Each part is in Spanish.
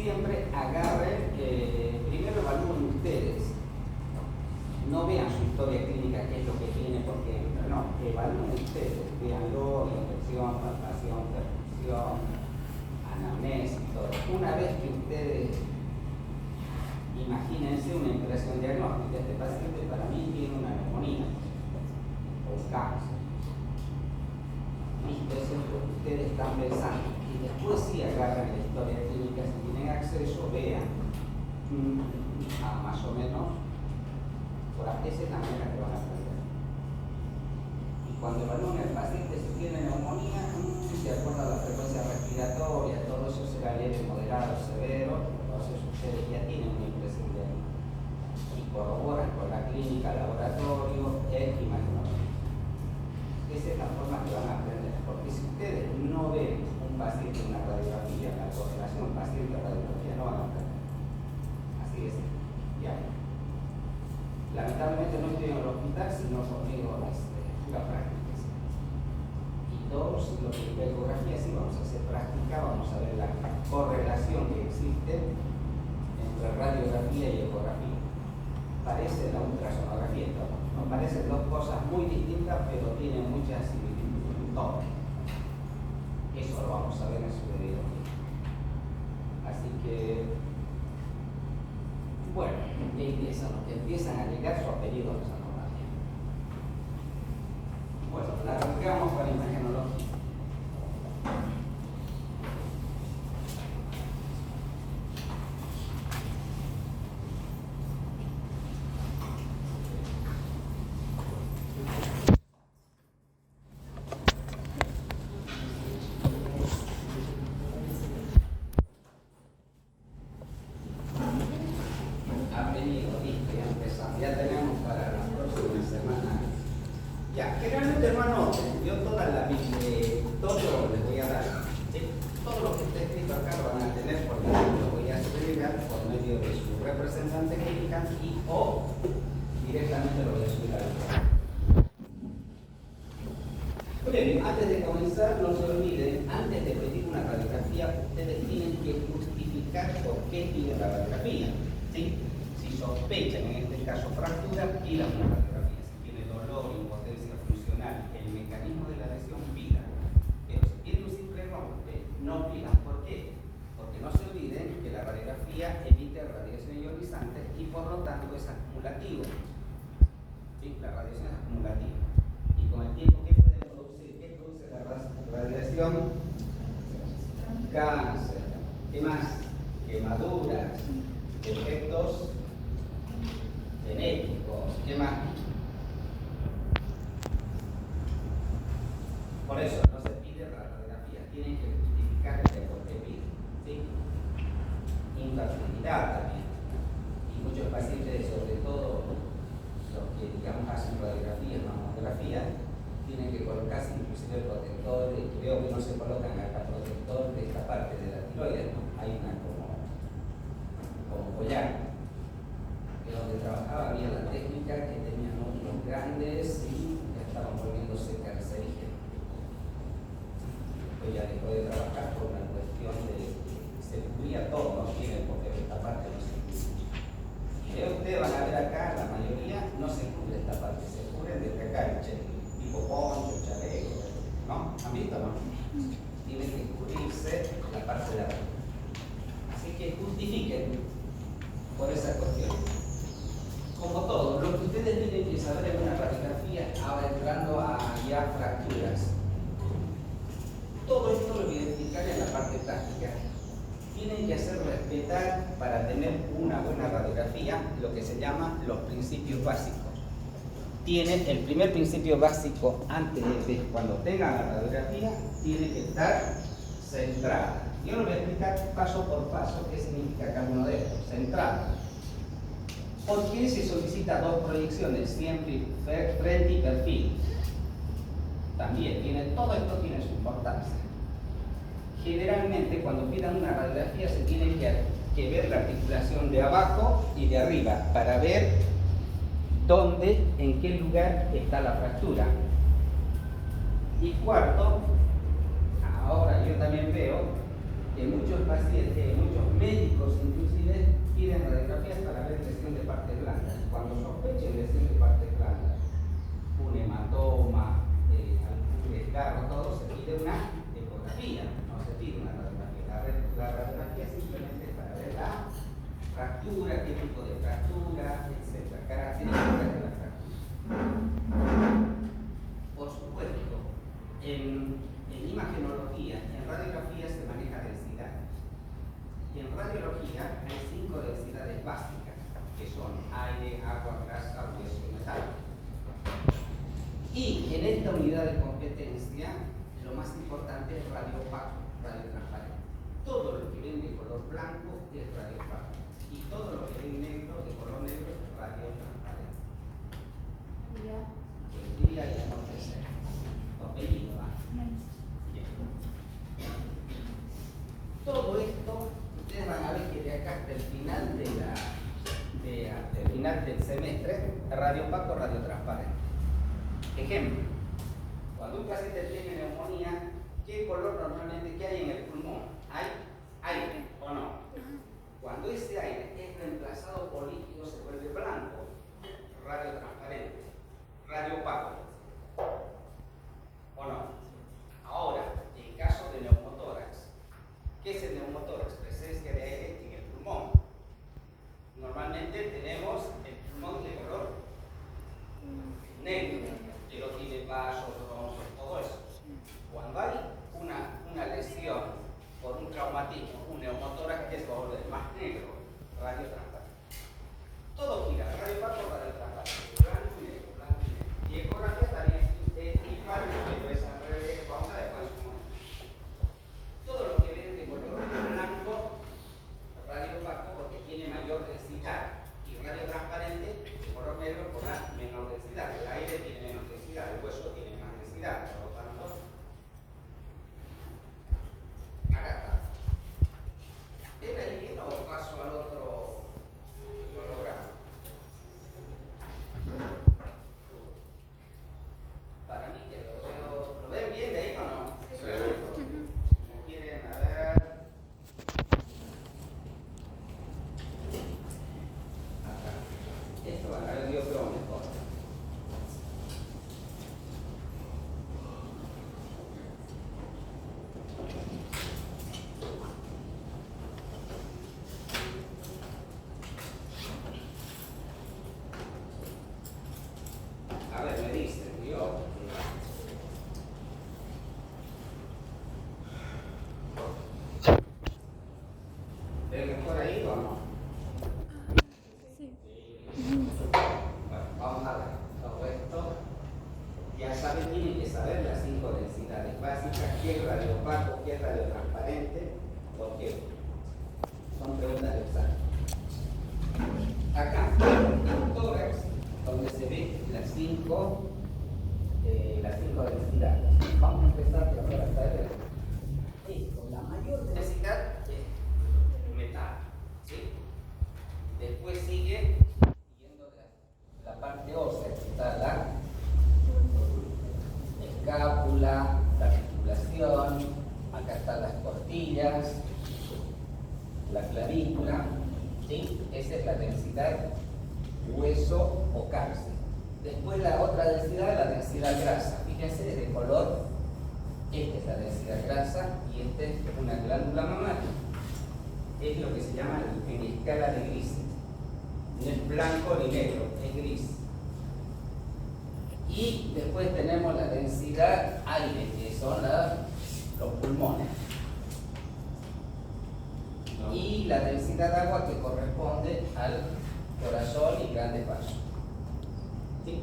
siempre agarren, primero evalúen ustedes, no vean su historia clínica, qué es lo que tiene, por qué entra, no, evalúen ustedes, veanlo, infección, palpación, perfusión, anamnesis, todo. Una vez que ustedes, imagínense una impresión diagnóstica, este paciente para mí tiene una neumonía o un cáncer. Listo, eso es lo que ustedes están pensando. Y después si agarran la historia clínica, si tienen acceso, vean más o menos por esa es la manera que van a aprender. Y cuando evalúen al paciente si tiene neumonía, de acuerdo a la frecuencia respiratoria, todo eso será leve, moderado, severo, entonces ustedes ya tienen una impresión de ahí. Y corroboran con la clínica, laboratorio, imaginología. Esa es la forma que van a aprender. Porque si ustedes no ven un paciente en una radiografía, la correlación paciente-radiografía no van a aprender. Así es. Ya. Lamentablemente no estoy en el hospital, sino conmigo pura práctica. Y dos, lo que es ecografía, sí vamos a hacer práctica, vamos a ver la correlación que existe entre radiografía y ecografía. Parece la ultrasonografía, no parecen dos cosas muy distintas, pero tienen muchas similitudes. No. Eso lo vamos a ver en su debido tiempo. Así que, bueno, ya empiezan los que empiezan a llegar su apellido a los anormalidades. Bueno, la arrancamos para imagenología. Antes de comenzar, no se olviden, antes de pedir una radiografía, ustedes tienen que justificar por qué piden la radiografía. ¿Sí? Si sospechan, en este caso fractura, pidan una radiografía. Si tiene dolor, impotencia funcional, el mecanismo de la lesión, pidan. Pero si tienen un simple rompe, no pidan. ¿Por qué? Porque no se olviden que la radiografía emite radiación ionizante y por lo tanto es acumulativo. ¿Sí? La radiación es acumulativa. Y con el tiempo, ¿qué puede producir? ¿Qué produce la radiación? Cáncer. ¿Qué más? Quemaduras, efectos genéticos. ¿Qué más? Por eso no se pide la radiografía, tienen que justificar el por qué piden. ¿Sí? Infertilidad también. Y muchos pacientes, sobre todo los que digamos hacen radiografía, mamografía, tienen que colocarse inclusive el protector, creo que no se colocan acá protector de esta parte de la tiroides, ¿no? Hay una como collar, que donde trabajaba había la técnica que tenían nódulos grandes y ya estaban volviéndose cancerígenos. Después ya dejó de trabajar por una cuestión de se cubría todo, no tiene porque esta parte no se cubre. Ustedes van a ver acá, la mayoría no se cubre esta parte, se cubre desde acá el tipo poncho, chaleco, ¿no? ¿Han visto, no? Tiene que cubrirse la parte de arriba. Así que justifiquen por esa cuestión. Como todo, lo que ustedes tienen que saber en una radiografía, ahora entrando a ya fracturas. Todo esto lo voy a explicar en la parte práctica. Tienen que hacer respetar para tener una buena radiografía lo que se llama los principios básicos. Tienen el primer principio básico antes de cuando tengan la radiografía, tiene que estar centrada. Yo lo voy a explicar paso por paso qué significa cada uno de estos. Centrada. ¿Por qué se solicita dos proyecciones? Siempre frente y perfil. También todo esto tiene su importancia. Generalmente cuando pidan una radiografía se tiene que ver la articulación de abajo y de arriba para ver dónde, en qué lugar está la fractura. Y cuarto, ahora yo también veo que muchos pacientes, muchos médicos inclusive piden radiografías para ver lesión de partes blandas. Cuando sospechen lesión de partes blandas, un hematoma, algún desgarro, todo, se pide una ecografía, no se pide una radiografía. La radiografía simplemente es para ver la fractura, qué tipo de fractura, etc. Características de la fractura. Por supuesto, en imagenología, en radiografía se maneja densidad. Y en radiología hay 5 densidades básicas, que son aire, agua, grasa, hueso y metal. Y en esta unidad de competencia, lo más importante es radiopaco, radiotransparente. Todo lo que ven de color blanco es radiopaco. Y todo lo que ven negro, de color negro, es radiotransparente. El día y anochecer. Papelito, ¿va? Todo esto, ustedes van a ver que de acá hasta el final hasta el final del semestre, radiopaco, radiotransparente. Ejemplo, cuando un paciente tiene neumonía, ¿qué color normalmente que hay en el pulmón? ¿Hay aire o no? Cuando ese aire es reemplazado por líquido se vuelve blanco, radiotransparente, radiopaco. ¿O no? Ahora, en caso de neumotórax, ¿qué es el neumotórax? Presencia de aire en el pulmón. Normalmente tenemos el pulmón de color negro, que lo tiene vasos, bronquios, todo eso. Cuando hay una lesión por un traumatismo, un neumotórax, que es más negro, radiotransparente. Todo gira, radiopaco, radiotransparente, blanco y negro, blanco y negro. Y ecografía también es igual, pero es al revés. Vamos a ver cuál es su modelo. Todo lo que ven de color blanco, radiopaco, porque tiene mayor densidad, y radiotransparente, de color negro, por la menor densidad. El aire tiene menos densidad, el hueso tiene más densidad, por lo tanto, acá está. ¿Era el bien o paso al otro holograma? Para mí que lo ven bien de ahí o no. Sí. ¿Me quieren a ver? Acá. Esto van a ver, yo creo mejor. A ver, me dicen, yo. ¿Ven mejor ahí o no? Sí. Bueno, vamos a ver. Todo esto, ya saben, tienen que saber las 5 densidades básicas, qué es radiopaco, qué es radiotransparente, porque son preguntas de examen. Acá, en tórax, donde se ve las 5 densidades. Vamos a empezar por ahora hasta el esto. La mayor densidad es metal, ¿sí? Después sigue siguiendo la parte ósea, que está la escápula, la articulación, acá están las costillas, la clavícula, ¿sí? Esa es la densidad hueso o calcio. Después la otra densidad, la densidad grasa. Fíjense de color, esta es la densidad grasa y esta es una glándula mamaria. Es lo que se llama en escala de grises. No es blanco ni negro, es gris. Y después tenemos la densidad aire, que son los pulmones. Y la densidad agua, que corresponde al corazón y grandes vasos. ¿Sí?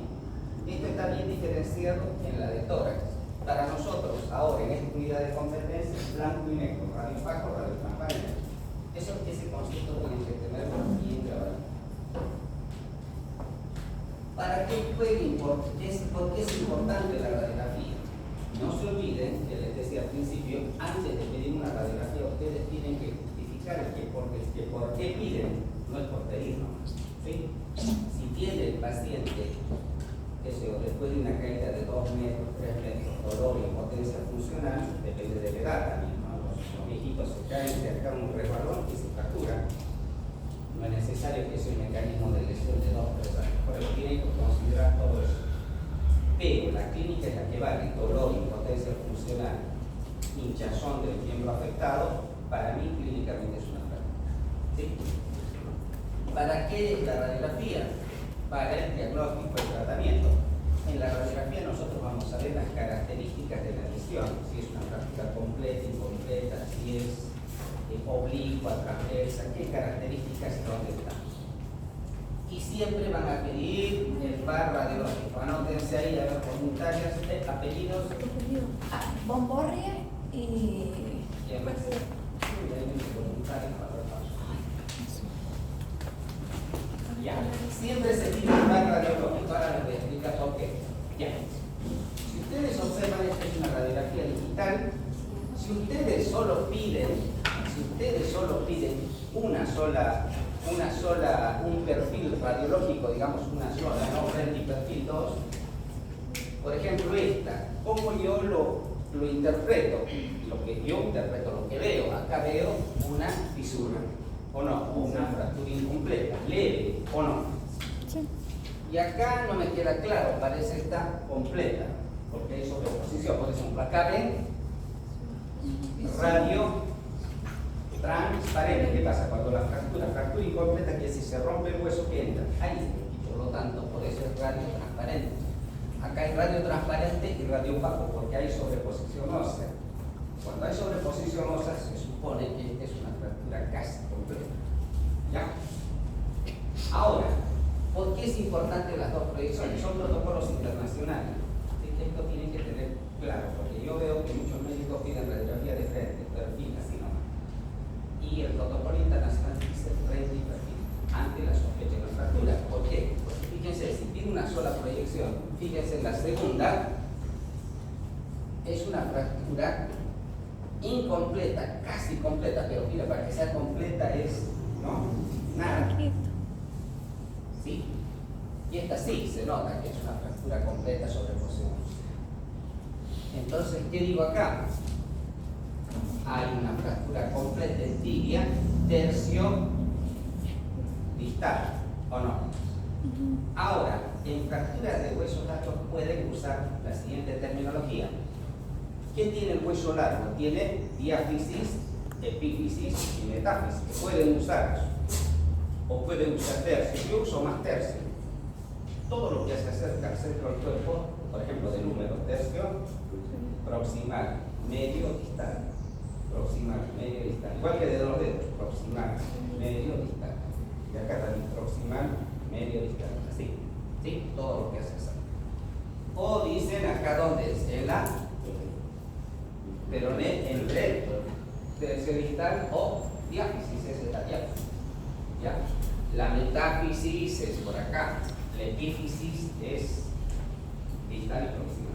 Esto está bien diferenciado en la de tórax. Para nosotros, ahora en esta unidad de competencia, blanco y negro, radiopaco, radiotransparente. Ese concepto tienen que tenerlo bien grabado. ¿Para qué juegue? ¿Por qué es importante la radiografía? No se olviden, que les decía al principio, antes de pedir una radiografía, ustedes tienen que justificar el por qué piden, no es por pedir nomás. ¿Sí? Si tiene el paciente, después de una caída de 2 metros, 3 metros, dolor y impotencia funcional, depende de la edad también, ¿no? Los viejitos se caen, se acá un resbalón y se fractura. No es necesario que sea un mecanismo de lesión de 2 o 3 años. Por eso tiene que considerar todo eso. Pero la clínica es la que vale dolor, impotencia funcional, hinchazón del miembro afectado. Para mí, clínicamente es una fractura. ¿Sí? ¿Para qué es la radiografía? Para el diagnóstico y tratamiento. En la radiografía nosotros vamos a ver las características de la lesión, si es una fractura completa, incompleta, si es oblicua, transversa, qué características y dónde están. Y siempre van a pedir el par radiológico. Anótense ahí a ver voluntarias, apellidos. Bomborria y... ¿Quién más? Voluntarios para ver pasos. Ya, siempre se pide un par radiológico. Ahora les voy a explicar por qué. Ya. Si ustedes observan, esta es una radiografía digital. Si ustedes solo piden un perfil radiológico, digamos una sola, no frente y perfil 2, por ejemplo esta, ¿cómo yo lo interpreto? Lo que veo, acá veo una fisura, o no, una fractura incompleta, leve, o no. Sí. Y acá no me queda claro, parece estar completa, porque hay sobreposición. Por ejemplo, acá ven radio transparente. ¿Qué pasa? Cuando la fractura incompleta, quiere decir se rompe el hueso que entra ahí, y por lo tanto, por eso es radio transparente. Acá hay radio transparente y radio opaco, porque hay sobreposición ósea. Cuando hay sobreposición ósea, se supone que es una fractura casi completa. ¿Ya? Ahora, ¿por qué es importante las dos proyecciones? Son protocolos internacionales. Así que esto tienen que tener claro, porque yo veo que muchos médicos piden radiografía de frente, perfil, así nomás. Y el protocolo internacional dice frente y perfil, ante la sospecha de la fractura. ¿Por qué? Porque fíjense, si tiene una sola proyección, fíjense, la segunda es una fractura incompleta, casi completa, pero mira, para que sea completa es, ¿no? Nada. ¿Sí? Y esta sí, se nota que es una fractura completa sobre posición. Entonces, ¿qué digo acá? Hay una fractura completa en tibia, tercio distal, ¿o no? Ahora, en fracturas de huesos largos pueden usar la siguiente terminología. ¿Qué tiene el hueso largo? Tiene diáfisis, epífisis y metáfisis. Pueden usar o pueden usar tercio. Yo uso más tercio. Todo lo que se acerca al centro del cuerpo, por ejemplo, del húmero, tercio, proximal, medio, distal. Proximal, medio, distal. Igual que de los dedos, proximal, medio, distal. Y acá también, proximal, medio, distal. Así, ¿sí? Todo lo que hace así. O dicen acá donde es, en la peroné, en recto, tercio distal o diáfisis, esa es la diáfisis. ¿Ya? La metáfisis es por acá, la epífisis es distal y proximal.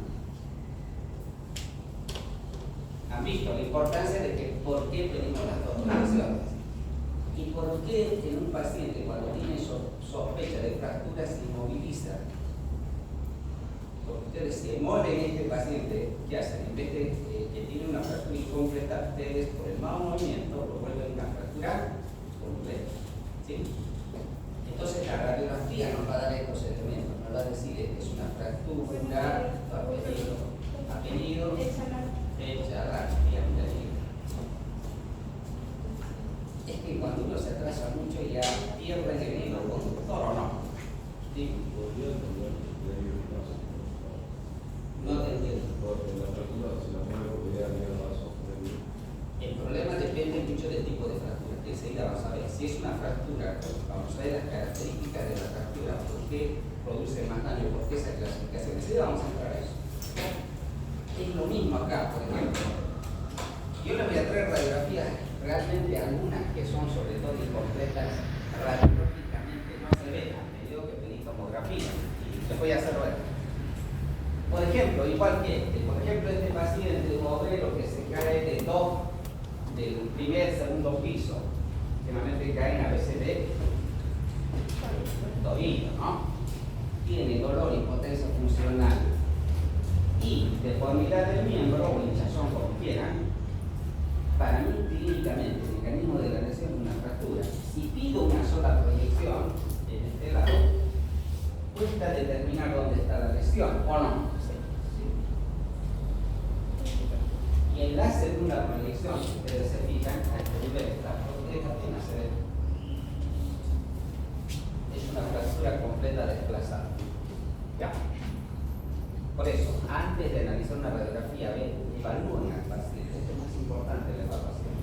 ¿Han visto la importancia de que por qué pedimos las dos proyecciones? ¿Y por qué en un paciente cuando tiene sospecha de fractura se inmoviliza? Porque ustedes se mueven este paciente, ¿qué hacen? En vez de que tiene una fractura incompleta, ustedes por el mal movimiento lo vuelven una fractura completa. ¿Sí? Entonces la radiografía nos va a dar estos elementos, nos va a decir que es una fractura, apellido, fecha, radiografía. Es que cuando uno se atrasa mucho ya pierde el hilo conductor, ¿o no? ¿Sí? No te entiendo. El problema depende mucho del tipo de fractura, que enseguida vamos a ver. Si es una fractura, vamos a ver las características de la fractura, por qué produce más daño, por qué esa clasificación. Enseguida vamos a entrar a eso. Es lo mismo acá, por ejemplo. Yo les voy a traer radiografías, realmente algunas que son sobre todo incompletas, radiológicamente no se ven, me digo que pedí tomografía y les voy a hacer ver. Por ejemplo, igual que este paciente, un obrero que se cae del primer, segundo piso, generalmente caen a veces de tobillo, ¿no? Tiene dolor, impotencia funcional y deformidad del miembro o hinchazón, como quieran. Para mí, clínicamente, el mecanismo de la lesión es una fractura fractura. Si pido una sola proyección en este lado, cuesta determinar dónde está la lesión, ¿o no? Y en la segunda proyección, si ustedes se fijan, a este nivel, la proteza apenas se ve. Es una fractura completa desplazada. ¿Ya? Por eso, antes de analizar una radiografía, evalúen al paciente. Esto es más importante la evaluación.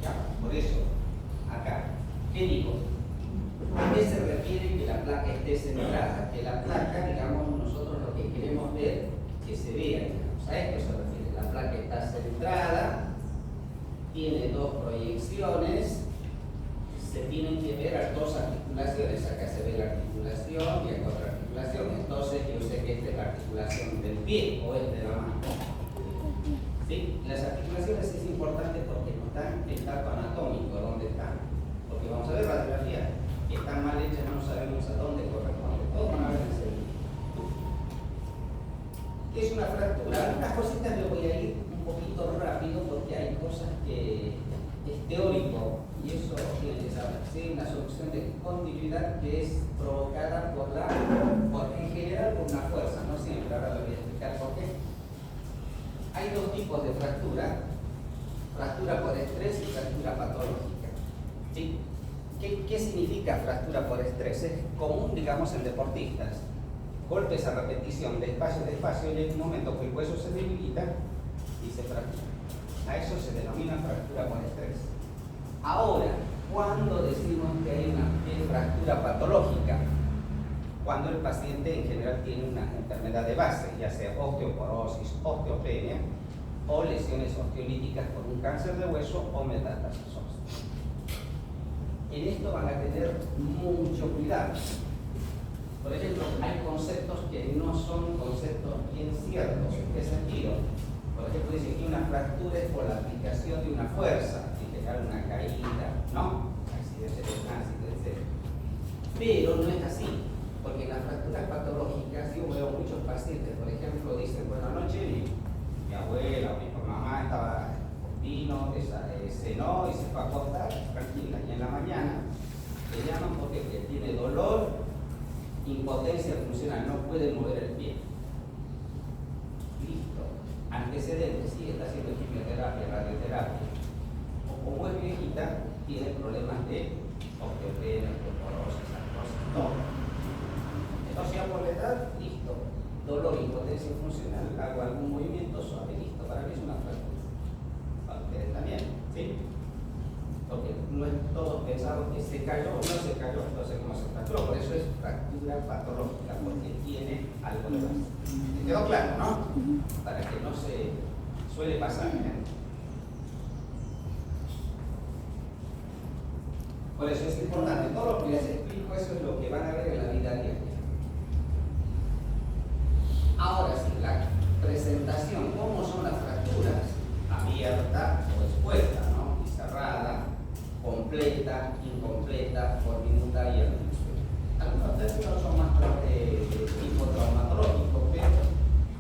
¿Ya? Por eso, acá, ¿qué digo? ¿A qué se refiere que la placa esté centrada? Que la placa, digamos, nosotros lo que queremos ver, que se vea, digamos, a esto se refiere. La placa está centrada, tiene dos proyecciones, se tienen que ver las dos articulaciones. Acá se ve la articulación y acá otra articulación. Entonces yo sé que esta es la articulación del pie o es de la mano. ¿Sí? Las articulaciones es importante porque nos dan el dato anatómico, dónde están. Porque vamos a ver radiografía que están mal hechas, no sabemos a dónde corresponde. Todos van a ver en serio. ¿Qué es una fractura? Algunas cositas me voy a ir un poquito rápido porque hay cosas que es teórico y eso tiene que saber. ¿Sí? Una solución de continuidad que es provocada en general por una fuerza, no siempre. Ahora lo voy a explicar por qué. Hay dos tipos de fractura: fractura por estrés y fractura patológica. ¿Sí? ¿Qué significa fractura por estrés? Es común, digamos, en deportistas. Golpes a repetición, despacio, y en un momento que el hueso se debilita y se fractura. A eso se denomina fractura por estrés. Ahora, ¿cuándo decimos que hay una fractura patológica? Cuando el paciente en general tiene una enfermedad de base, ya sea osteoporosis, osteopenia o lesiones osteolíticas por un cáncer de hueso o metástasis óseas. En esto van a tener mucho cuidado. Por ejemplo, hay conceptos que no son conceptos bien ciertos. ¿En qué sentido? Por ejemplo, dicen que una fractura es por la aplicación de una fuerza, si te cae una caída, ¿no? Accidente de tránsito, etc. Pero no es así, porque en las fracturas patológicas yo veo muchos pacientes, por ejemplo, dicen, buenas noches, mi abuela o mi mamá vino, cenó y se fue a acostar, tranquila, y en la mañana le llaman porque tiene dolor, impotencia funcional, no puede mover el pie. Listo. Antecedentes, sí, está haciendo quimioterapia, radioterapia. O como es viejita, tiene problemas de osteopenia, osteoporosis, artrosis, todo. Entonces ya por la edad, listo. Dolor, impotencia funcional, hago algún movimiento suave, listo. Para mí es una fractura. Para ustedes también, ¿sí? Porque no es todos pensaron que se cayó o no se cayó, entonces como se fracturó. Por eso es fractura patológica, porque tiene algo de base. ¿Te quedó claro, no? Para que no se suele pasar. Por eso es importante. Todo lo que les explico, eso es lo que van a ver en la vida diaria. Ahora sí, la presentación. ¿Cómo son las fracturas? Abierta o expuesta, ¿no? Y cerrada, completa, incompleta, forminuta y administrativa. Algunos términos son más de tipo traumatológico, pero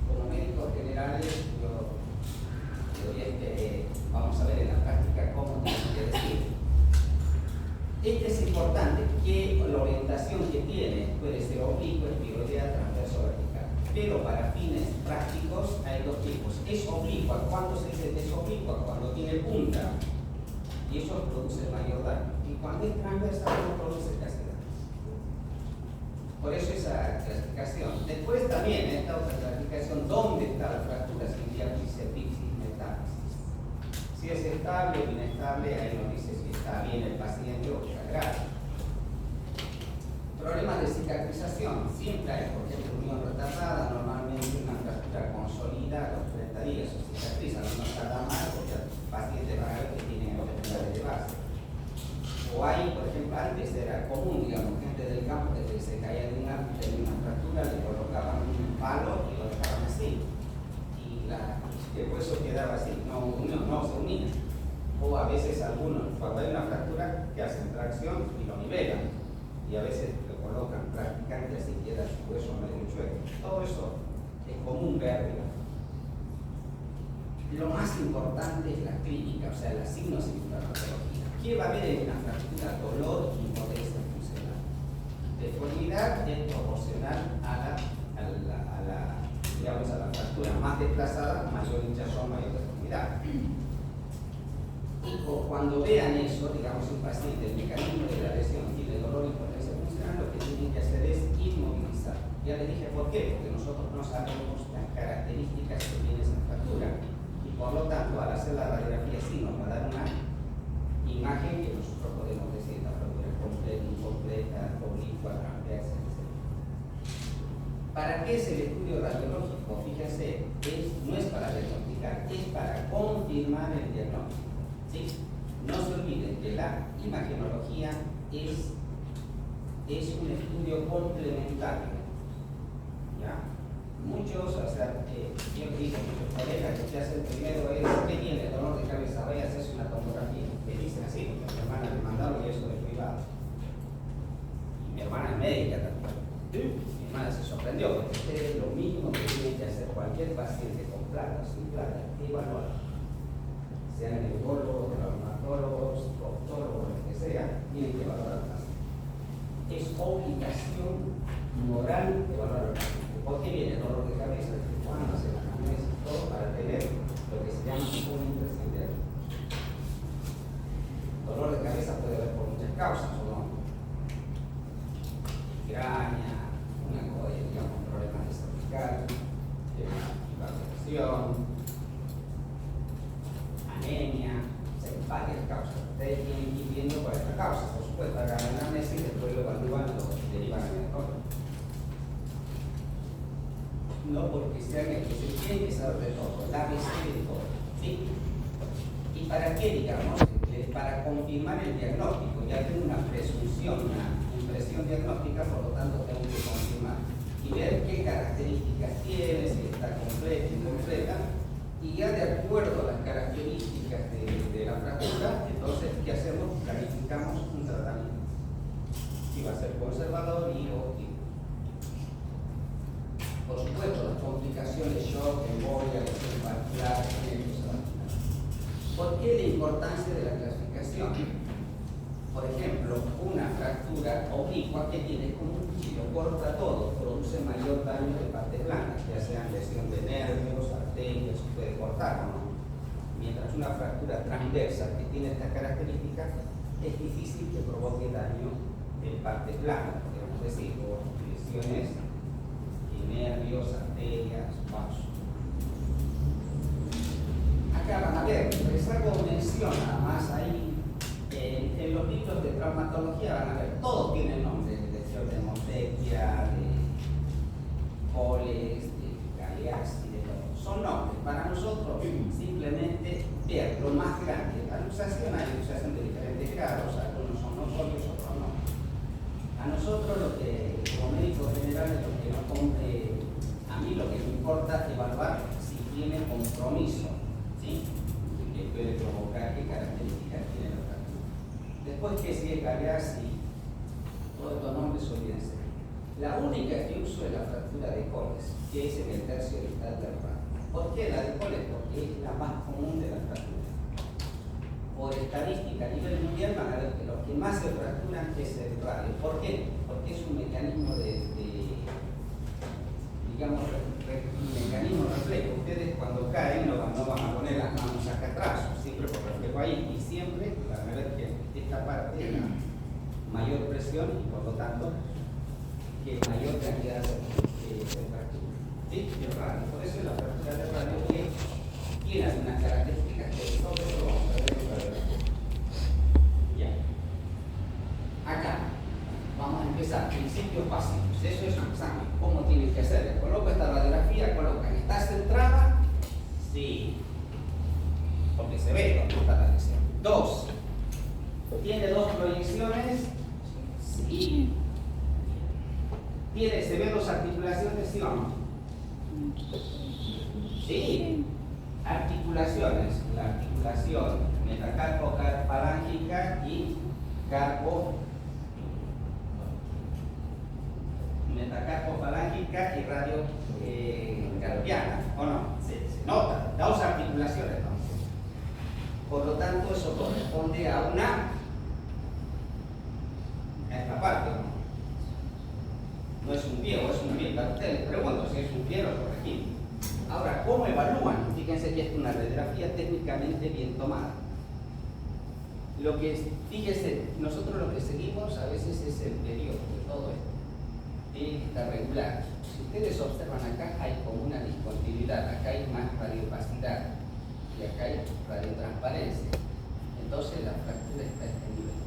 como médicos generales yo vamos a ver en la práctica cómo tienen que decir. Este es importante, que la orientación que tiene puede ser oblicua, espiroidea, transverso, vertical. Pero para fines prácticos hay dos tipos. Es oblicua. ¿Cuándo se dice que es oblicua? Cuando tiene punta. Y eso produce mayor daño. Y cuando es transversal no produce casi daño. Por eso esa clasificación. Después también esta otra clasificación, ¿dónde está la fractura? Si diálisis, epixis, metástasis. Si es estable o inestable, ahí nos dice si está bien el paciente o está grave. Problemas de cicatrización. Siempre hay, por ejemplo, unión retardada, normalmente una fractura consolida a los 30 días o cicatriza, no tarda más porque el paciente va a ver que tiene enfermedades de base. O hay, por ejemplo, antes era común, digamos, gente del campo que se caía de una fractura, le colocaban un palo y lo dejaban así. Y el hueso quedaba así, no se unía. O a veces algunos, cuando hay una fractura, que hacen tracción y lo nivelan. Y a veces lo colocan practicantes y queda su hueso medio chueco. Todo eso es común verlo. Lo más importante es la clínica, o sea, la sintomatología. ¿Qué va a haber en una fractura? Dolor y impotencia funcional. Deformidad es proporcional digamos, a la fractura más desplazada, mayor hinchazón, mayor deformidad. Y cuando vean eso, digamos, un paciente, el mecanismo de la lesión tiene dolor y impotencia funcional, lo que tienen que hacer es inmovilizar. Ya les dije por qué, porque nosotros no sabemos las características que tiene esa fractura. Y por lo tanto, al hacer la radiografía sí nos va a dar una imagen que nosotros podemos decir la fractura es completa, incompleta, oblicua, transversa, etc. ¿Para qué es el estudio radiológico? Fíjense, no es para diagnosticar, es para confirmar el diagnóstico. ¿Sí? No se olviden que la imagenología es un estudio complementario. ¿Ya? Muchos, o sea, yo digo, muchos colegas que hacen primero es, ¿qué tiene? Dolor de cabeza, vaya a hacerse una tomografía. Que dicen así, porque a mi hermana le mandaron y eso es privado. Y mi hermana es médica también. Mi hermana se sorprendió, porque ustedes lo mínimo que tienen que hacer cualquier paciente con plata o sin plata, evaluar. Sean neurólogos, traumatólogos, proctólogos, lo que sea, tienen que evaluar al paciente. Es obligación moral evaluar al paciente. ¿Por qué viene dolor de cabeza? ¿Cuándo hace la anamnesis? Todo para tener lo que se llama un imprescindible. Dolor de cabeza puede haber por muchas causas, ¿o no? Migraña, digamos, problemas de cervical, hipertensión, anemia, o sea, varias causas. Ustedes tienen que ir viendo por esta causa. Por supuesto, hagan la anamnesis y después lo evalúan, lo derivan al mejor. No porque sean el que se tiene que saber de todo, la ABC de todo. ¿Sí? ¿Y para qué, digamos? Para confirmar el diagnóstico. Ya tengo una presunción, una impresión diagnóstica, por lo tanto tengo que confirmar y ver qué características tiene, si está completa, incompleta, y ya de acuerdo a las características de la fractura, entonces, ¿qué hacemos? Planificamos un tratamiento. Si va a ser conservador y óptimo. Por supuesto, las complicaciones, shock, embolia, lesión vascular, ¿por qué la importancia de la clasificación? Por ejemplo, una fractura oblicua que tiene como un cuchillo, corta todo, produce mayor daño de partes blancas, ya sean lesión de nervios, arterias, puede cortar o no. Mientras una fractura transversa que tiene estas características es difícil que provoque daño en partes blancas, podemos decir, o lesiones nervios, arterias, vasos. Acá van a ver, les hago mención nada más ahí, en los libros de traumatología van a ver, todos tienen nombre, de lesión de Montecchia, de Coles, de Galeazzi, de todo. Son nombres, para nosotros simplemente ver lo más grande. La luxación hay luxación de diferentes grados, algunos son notorios, otros no. A nosotros lo que, como médicos generales, lo que nos a mí lo que me importa es evaluar si tiene compromiso, ¿sí? Que puede provocar, qué características tiene la fractura. Después que si es Galeazzi, todos estos nombres olvídense. La única que uso es la fractura de Coles, que es en el tercio distal del radio. ¿Por qué la de Coles? Porque es la más común de las fracturas. Por estadística a nivel mundial van a ver que los que más se fracturan es el radio. ¿Por qué? Porque es un mecanismo digamos, un mecanismo reflejo. Ustedes cuando caen no van a poner las manos acá atrás, siempre por reflejo ahí, y siempre van a ver que esta parte es la mayor presión y por lo tanto que mayor cantidad de fractura. ¿Sí? El radio. Por eso la fractura de radio que tiene algunas características que sobre eso vamos a ver en la radiografía. Ya. Acá vamos a empezar. Principios básicos. Eso es un examen. ¿Cómo tienen que hacer? Coloco esta radiografía, colocan. ¿Está centrada? Sí. Porque se ve cuando está la lesión. 2. ¿Tiene 2 proyecciones? Sí. ¿Se ve 2 articulaciones? ¿Sí o no? Sí. Articulaciones. La articulación metacarpo-falángica y metacarpo-falángica y radio carpiana, ¿o no? Se nota, 2 articulaciones, ¿no? Por lo tanto, eso corresponde a una esta parte, ¿no? No es un pie o es un pie. Ustedes pregunto si es un pie o corregimos. Ahora, ¿cómo evalúan? Fíjense que es una radiografía técnicamente bien tomada. Fíjense, nosotros lo que seguimos a veces es el periodo de todo esto. Tiene que estar regular. Si ustedes observan acá, hay como una discontinuidad. Acá hay más radiopacidad y acá hay radiotransparencia. Entonces la fractura está a este nivel.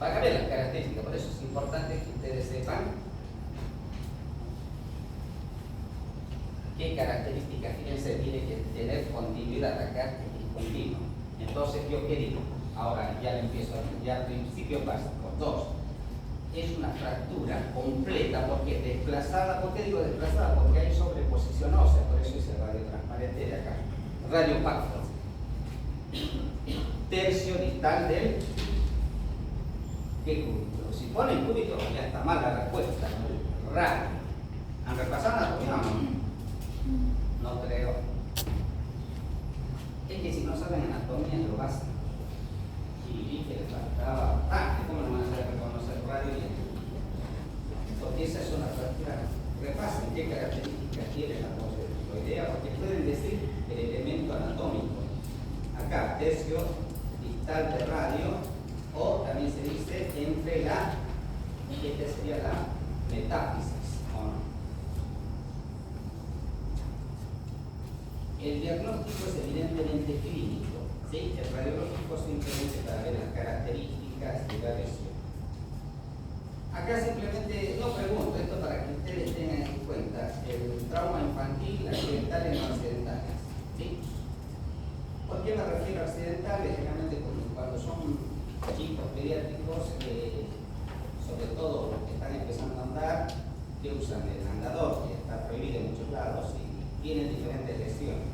Va a cambiar las características, por eso es importante que ustedes sepan qué características. Fíjense, tiene que tener continuidad. Acá es discontinuo. Entonces, ¿yo qué digo? Ahora ya le empiezo a ya principios básicos. 2. Es una fractura completa porque es desplazada. ¿Por qué digo desplazada? Porque hay sobreposición ósea, por eso es el radiotransparente de acá. Radiopacto. Tercio distal del ¿qué cúbito? Si ponen cúbito ya está mal la respuesta. Radio. ¿Han repasado anatomía o no? No creo. Es que si no saben anatomía lo básico. Y que les faltaba bastante, ¿cómo no van a saber reconocer radio y porque esa es una fractura? Repasen qué características tiene la idea, porque pueden decir el elemento anatómico. Acá, tercio distal de radio, o también se dice entre la, y esta sería la metáfisis, ¿o no? El diagnóstico es evidentemente clínico. ¿Sí? El radiológico simplemente para ver las características de la lesión. Acá simplemente, no pregunto, esto para que ustedes tengan en cuenta, el trauma infantil, accidentales y no accidentales. ¿Sí? ¿Por qué me refiero a accidentales? Generalmente cuando son chicos pediátricos, sobre todo los que están empezando a andar, que usan el andador, que está prohibido en muchos lados, y tienen diferentes lesiones.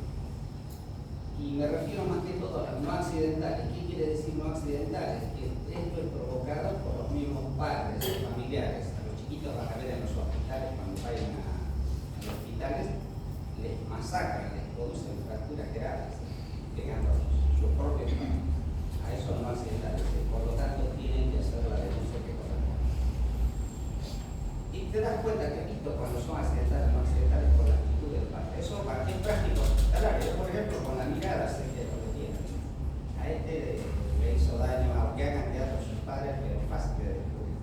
Y me refiero más que todo a las no accidentales. ¿Qué quiere decir no accidentales? Que esto es provocado por los mismos padres y familiares. A los chiquitos van a ver en los hospitales, cuando vayan a los hospitales, les masacran, les producen fracturas graves, llegando a sus propios padres. A eso no accidentales. Por lo tanto, tienen que hacer la denuncia que corresponde. Y te das cuenta que esto cuando son accidentales o no accidentales por la actitud del padre. Eso para qué práctico hospitalario. Yo, por ejemplo, con la mirada sé que es lo que tiene. A este le hizo daño, aunque hagan teatro sus padres, pero fácil de descubrir.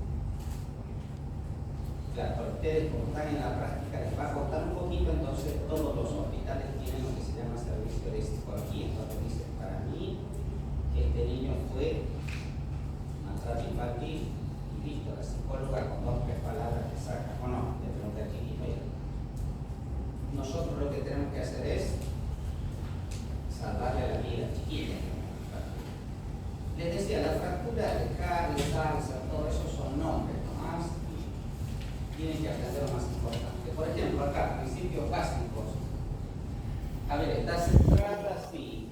Claro, para ustedes, como están en la práctica, les va a costar un poquito, entonces todos los hospitales tienen lo que se llama servicio de psicología. Entonces dicen, para mí, este niño fue maltrato infantil, y listo, la psicóloga con 2 o 3 palabras te saca, o no, le pregunta al chiquito. Nosotros lo que tenemos que hacer es salvarle la vida al chiquito. Les decía, la fractura de Carl, salsa, todo eso son nombres nomás. Tienen que aprender lo más importante. Por ejemplo, acá, principios básicos. A ver, ¿está centrada? Sí.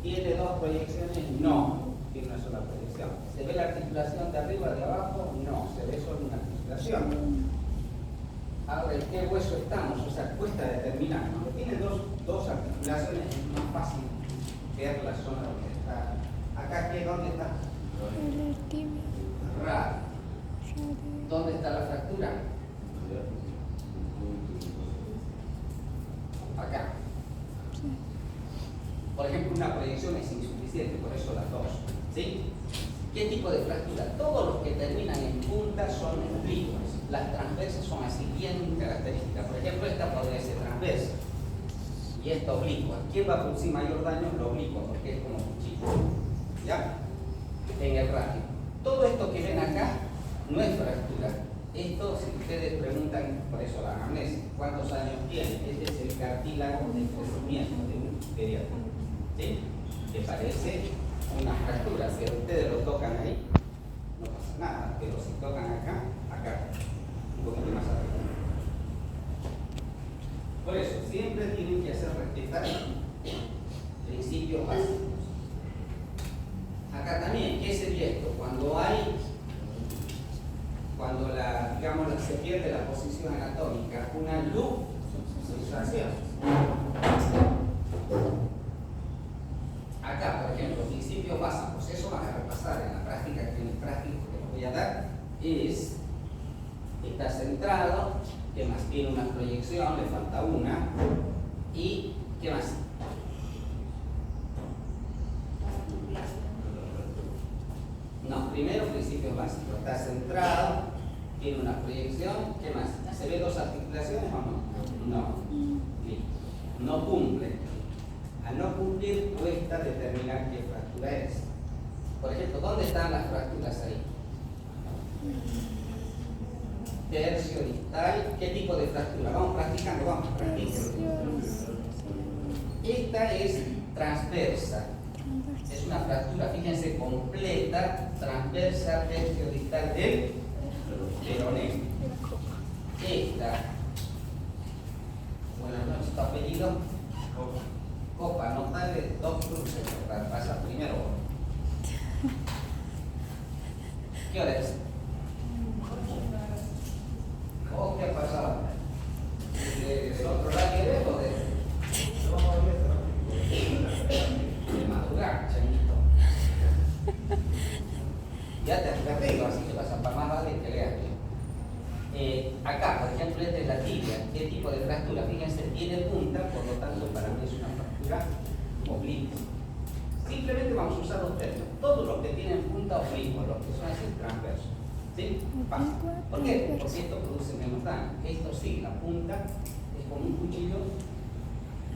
¿Tiene 2 proyecciones? No. Tiene una sola proyección. ¿Se ve la articulación de arriba, de abajo? No. Se ve solo una articulación. Ahora, ¿en qué hueso estamos? O sea, cuesta determinar. Cuando tiene dos articulaciones es más fácil ver la zona donde está. Acá, ¿dónde está? El tibia. Radio. ¿Dónde está la fractura? Acá. Sí. Por ejemplo, una proyección es insuficiente, por eso las 2. ¿Sí? ¿Qué tipo de fractura? Todos los que terminan en punta son oblicuos. Las transversas son así bien características. Por ejemplo, esta podría ser transversa y esta oblicua. ¿Quién va a producir mayor daño? Lo oblicuo, porque es como cuchillo. ¿Ya? En el radio. Todo esto que ven acá no es fractura. Esto, si ustedes preguntan, por eso la anamnesis, ¿cuántos años tiene? Este es el cartílago de crecimiento de un pediatra. ¿Sí? Que parece una fractura. Si ustedes lo tocan ahí, no pasa nada. Pero si tocan acá, un poquito más arriba. Por eso, siempre tienen que hacer respetar principios básicos. Acá también, ¿qué sería esto? Cuando se pierde la posición anatómica, una luxación. Acá, por ejemplo, principios básicos, eso van a repasar en la práctica que les voy a dar. está centrado. ¿Qué más? Tiene una proyección, le falta una. ¿Y qué más? No, primero principios básicos. Está centrado, tiene una proyección. ¿Qué más? ¿Se ve dos articulaciones o no? No. Listo. No cumple. Al no cumplir cuesta determinar qué fractura es. Por ejemplo, ¿dónde están las fracturas ahí? Tercio, distal. ¿Qué tipo de fractura? Vamos practicando, vamos, practicando. Esta es transversa. Es una fractura, fíjense, completa, transversa, tercio, distal del peroné. Esta, buenas noches, ¿tu apellido? Copa, notale dos cruces, pasa primero. ¿Qué hora es? Oh, ¿qué ha pasado? ¿Del otro lado quieres o de madrugar, changuito? Ya te has perdido, así que vas a para más vale que leas. Acá, por ejemplo, esta es la tibia. ¿Qué tipo de fractura? Fíjense, tiene punta, por lo tanto, para mí es una fractura obliqua. Simplemente vamos a usar dos términos. Todos los que tienen punta oblicua, los que son así transversos. ¿Sí? Pasa. ¿Por qué? Porque esto produce menos daño. Esto sí, la punta es como un cuchillo.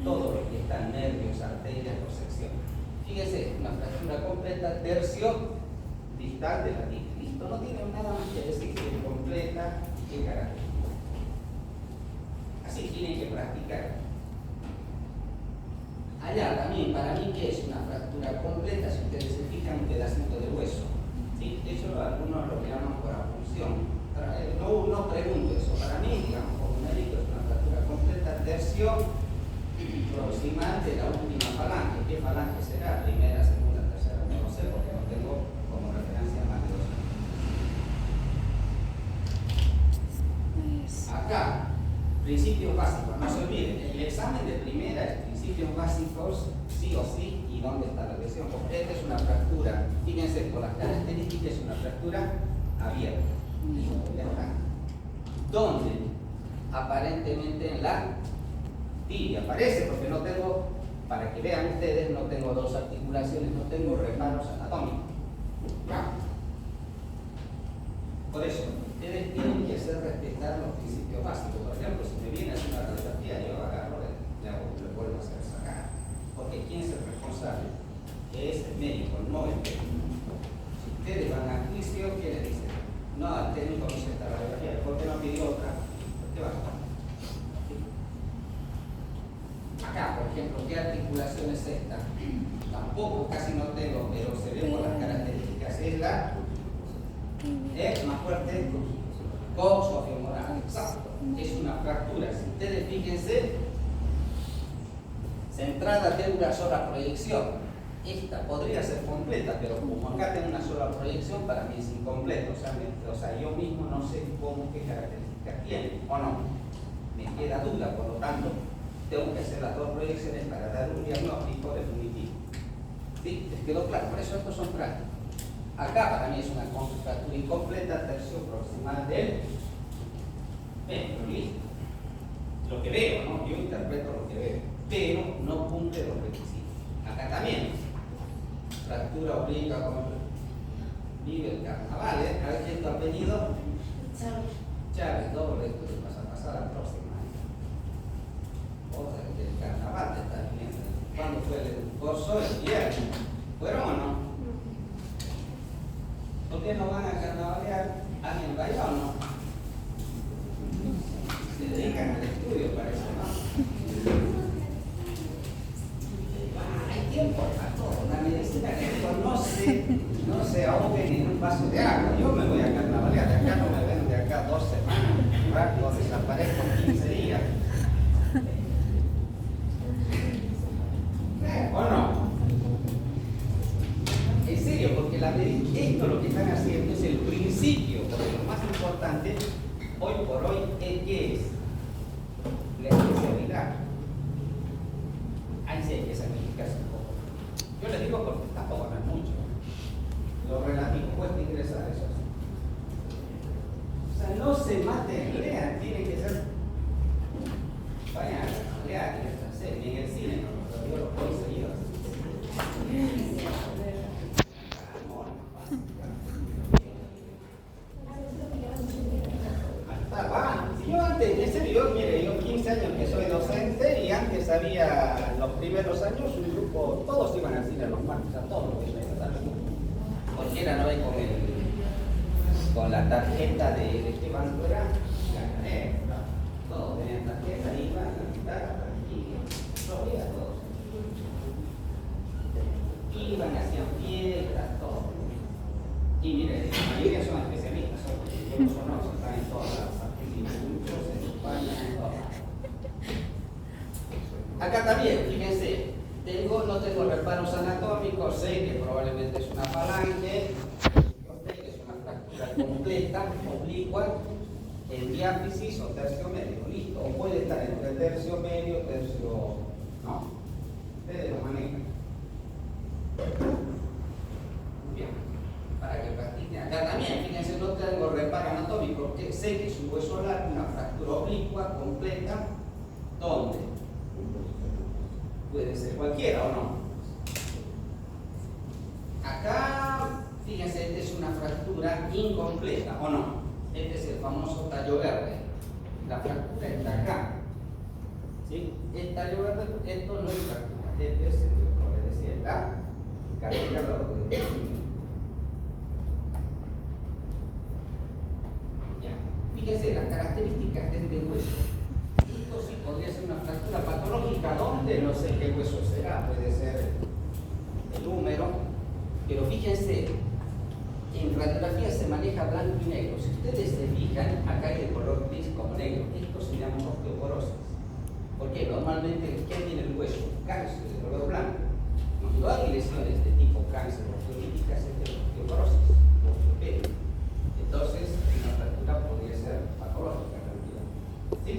Todo lo que está en nervios, arterias, por sección. Fíjense, una fractura completa, tercio distal de la tibia. Listo, no tiene nada más que decir que es completa y qué característica. Así tienen que practicar. Allá también, para mí, ¿qué es una fractura completa? Si ustedes se fijan, un pedacito de hueso. ¿Sí? De hecho, algunos lo llaman por abulsión. No pregunto eso. Para mí, digamos, como médico, es una fractura completa, tercio proximal de la última falange. ¿Qué falange será? Primera, segunda, tercera. No lo sé porque no tengo como referencia más de dos. Acá, principios básicos. No se olviden, el examen de primera es principios básicos, sí o sí, y dónde está la lesión. Porque esta es una fractura. Fíjense, por las características es una fractura abierta. ¿Dónde? Aparentemente en la tibia. Aparece porque no tengo, para que vean ustedes, no tengo dos articulaciones, no tengo reparos anatómicos. ¿Ya? Por eso, ustedes tienen que hacer respetar los principios básicos. Por ejemplo, si me viene a hacer una radiografía, yo agarro, le vuelvo a hacer sacar. Porque ¿quién es el responsable? Es el médico, no el técnico. Si ustedes van a juicio, ¿qué les dicen? No, el técnico no hizo esta radiografía, ¿por qué no pidió otra? ¿Qué va a hacer? Acá, por ejemplo, ¿qué articulación es esta? Tampoco, casi no tengo, pero se ve por las características. Es la más fuerte, coxofemoral. Exacto. Es una fractura. Si ustedes fíjense, centrada de una sola proyección. Esta podría ser completa, pero como acá tengo una sola proyección, para mí es incompleta. O sea, yo mismo no sé qué características tiene o no. Me queda duda, por lo tanto, tengo que hacer las dos proyecciones para dar un diagnóstico definitivo. ¿Sí? ¿Les quedó claro? Por eso estos son prácticos. Acá para mí es una fractura incompleta, tercio proximal del pero listo. Lo que veo, ¿no? Yo interpreto lo que veo, pero no cumple los requisitos. Acá también. Fractura obliga como vive el carnaval, ¿eh? A ver quién es tu apellido. Chávez, doble, esto te vas a pasar a la próxima. Otra del carnaval te estás viendo. ¿Cuándo fue el curso? El viernes. ¿Fueron o no? ¿Por qué no van a carnavalear? ¿Alguien vaya o no? Se dedican al estudio, parece, ¿no? Hay tiempo para todo. La medicina que no se ahoguen en un vaso de agua. Yo me voy a carnavalear. De acá no me ven de acá 2 semanas. Rápido desaparezco en 15 días. ¿O no? En serio, porque esto lo que están haciendo es el principio, porque lo más importante hoy por hoy es que es la especialidad. Ahí sí hay que sacrificarse un poco. Yo les digo porque tampoco no es mucho. Lo relativo cuesta ingresar, eso sí. sea, no se maten, lean, tiene que ser. Vayan, lean en esta serie, ni en el cine, no, yo los puedo seguir. Yo antes, en serio, mire, yo 15 años que soy docente y antes había, los primeros años, un grupo, todos iban al cine los martes, a todos los que cualquiera no ve con la tarjeta de qué banco era, todos tenían tarjeta, iban a la guitarra, y los días todos. Iban, hacían fiestas, todo. Y mire, la mayoría son especialistas, yo los conozco, están en todas las institutos, en España, en todas. Acá también, fíjense, no tengo reparos anatómicos, sé que probablemente es una falange, yo sé que es una fractura completa, oblicua, en diáfisis o tercio medio, listo. O puede estar entre el tercio medio, tercio. No. Ustedes lo manejan. Bien. Para que practiquen. Acá también, fíjense, no tengo reparo anatómico, porque sé que es un hueso largo, una fractura oblicua completa, ¿dónde? Puede ser cualquiera o no. Acá, fíjense, esta es una fractura incompleta, ¿o no? Este es el famoso tallo verde. La fractura está acá. ¿Sí? El tallo verde, esto no es fractura. Este es, como les decía, la carrera de ya. Fíjense las características de este hueso. Esto sí podría ser una fractura patológica. ¿Dónde? No sé qué hueso será. Puede ser el húmero. Pero fíjense, en radiografía se maneja blanco y negro. Si ustedes se fijan, acá hay el color gris como negro. Esto se llama osteoporosis. Porque normalmente, ¿qué tiene el hueso? Cáncer de color blanco. Cuando hay lesiones de tipo cáncer osteolíticas, es de osteoporosis, osteopenia. Entonces, una fractura podría ser patológica en realidad. ¿Sí?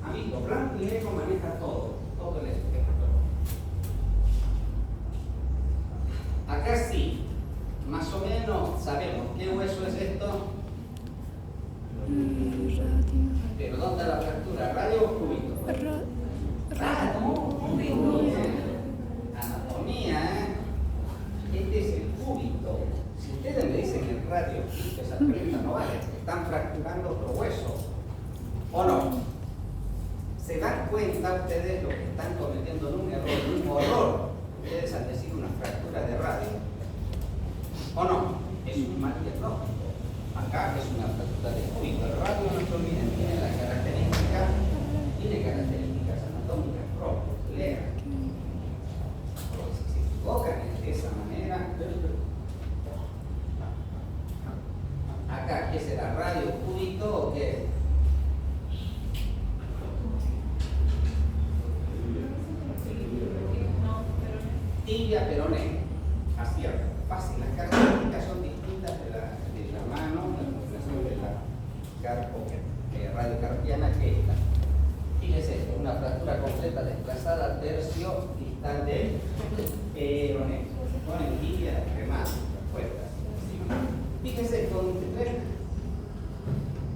Amigo, blanco y negro maneja todo el espectro. Acá sí. Más o menos sabemos qué hueso es esto. Radio. Pero ¿dónde está la fractura? ¿Radio o cúbito? Anatomía, Este es el cúbito. Si ustedes me dicen el radio, esa pregunta no vale, porque están fracturando otro hueso. ¿O no? ¿Se dan cuenta ustedes lo que están cometiendo en un error, un horror? Ustedes al decir una fractura de radio. ¿O no? Es un mal diagnóstico. Acá es una fractura de cúbito. El radio, no se olviden, tiene características anatómicas propias. Lean. Si se equivocan de esa manera. Acá, ¿qué será? ¿Radio, cúbito o qué? Tibia, peroné. Acierto. Fácil, las características son distintas de la mano, la configuración de la radiocarpiana que esta. Fíjense esto, una fractura completa desplazada al tercio distal del peroné. Ponen tibia, remate, fuerza. Fíjense esto,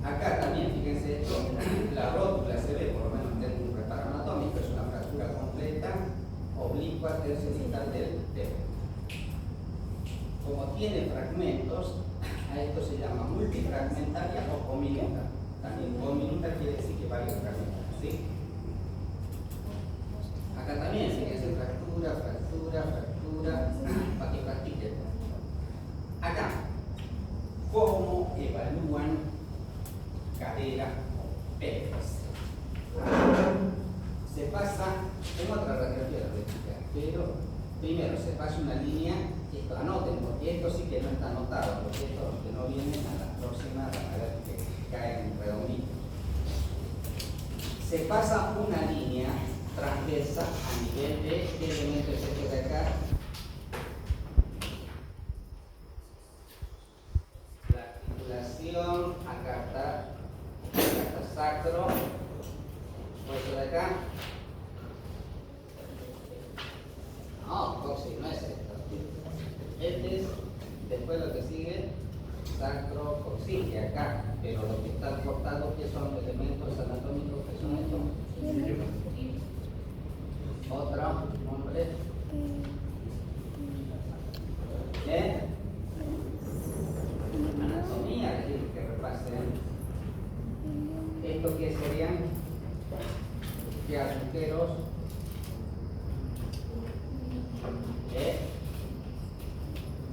acá también, fíjense esto, la rótula se ve, por lo menos en un reparo anatómico, es una fractura completa, oblicua, tercio distal del peroné. Como tiene fragmentos, a esto se llama multifragmentaria o cominuta. También cominuta quiere decir que varios fragmentos, ¿sí? Acá también, fíjense, fractura, para que practiquen. Acá, ¿cómo evalúan cadera o pelvis? Se pasa, tengo otra radiografía de réplica, pero primero se pasa una línea. Esto anoten, porque esto sí que no está anotado, porque esto los que no vienen a la próxima van a ver que caen redonditos. Se pasa una línea transversa a nivel de ¿qué elemento es este de acá? La articulación, acá está sacro, esto de acá. No, coxis, no es esto. Este es, después lo que sigue, sacrocoxígea acá, pero lo que está cortado, que son elementos anatómicos, que son estos. Otro nombre. Anatomía, que repasen. ¿Esto qué serían? ¿Qué agujeros?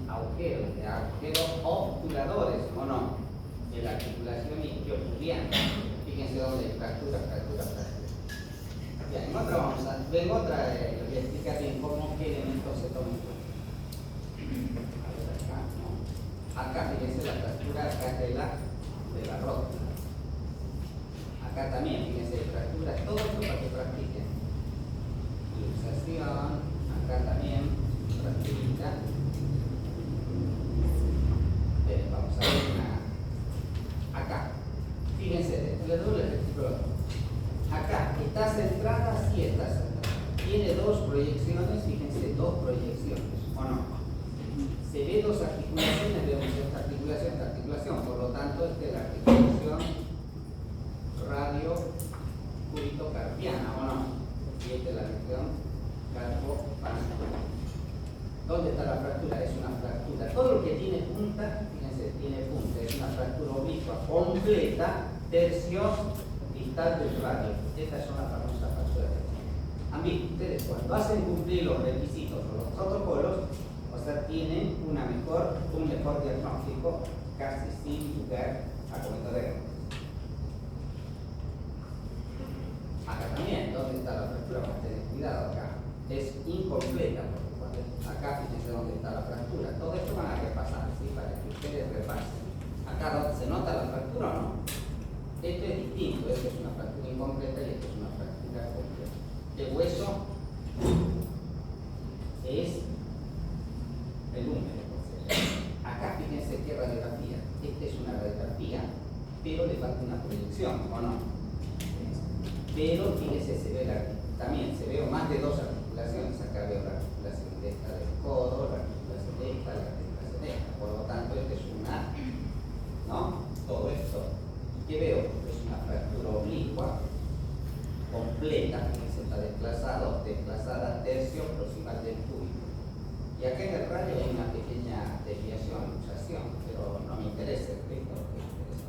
Agujeros obturadores, ¿o no? De la articulación isquiopubiana. Fíjense dónde hay fractura. Bien, en otra les voy a explicar bien qué elementos se toman. Acá, fíjense la fractura acá de la rótula. Acá también, fíjense, fracturas, todo esto para que practiquen. Luxación, acá también, fracturita. Vamos a ver acá. Fíjense, les doy el ejemplo. Acá, ¿está centrada? Sí está centrada. Tiene dos proyecciones, fíjense, dos proyecciones, ¿o no? Se ve dos articulaciones, vemos esta articulación, por lo tanto, esta es la articulación radio-cúbito-carpiana, ¿o no? Y esta es la región carpo-pancreas. ¿Dónde está la fractura? Es una fractura. Todo lo que tiene punta, fíjense, tiene punta, es una fractura oblicua completa, tercio distal del radio. Estas son las famosas fracturas. A mí, ustedes cuando hacen cumplir los requisitos o los protocolos, o sea, tienen un mejor diagnóstico casi sin lugar a cometer. Acá también, ¿dónde está la fractura? Vamos a tener cuidado acá. Es incompleta, porque cuando acá fíjense dónde está la fractura. Todo esto van a repasar, ¿sí? Para que ustedes repasen. Acá donde se nota la fractura o no. Esto es distinto, esto es una fractura incompleta y esto es una fractura completa. El hueso es el húmero. Acá fíjense qué radiografía. Esta es una radiografía, pero le falta una proyección, ¿o no? Pero fíjense, también se ve más de dos articulaciones. Acá veo la articulación de esta del codo, la articulación de esta, la articulación de esta. Por lo tanto, esta es una, ¿no? Todo esto. ¿Qué veo? Es una fractura oblicua completa, fíjense, está desplazada tercio proximal del cúbito. Y acá en el radio hay una pequeña desviación, luxación, pero no me interesa el texto,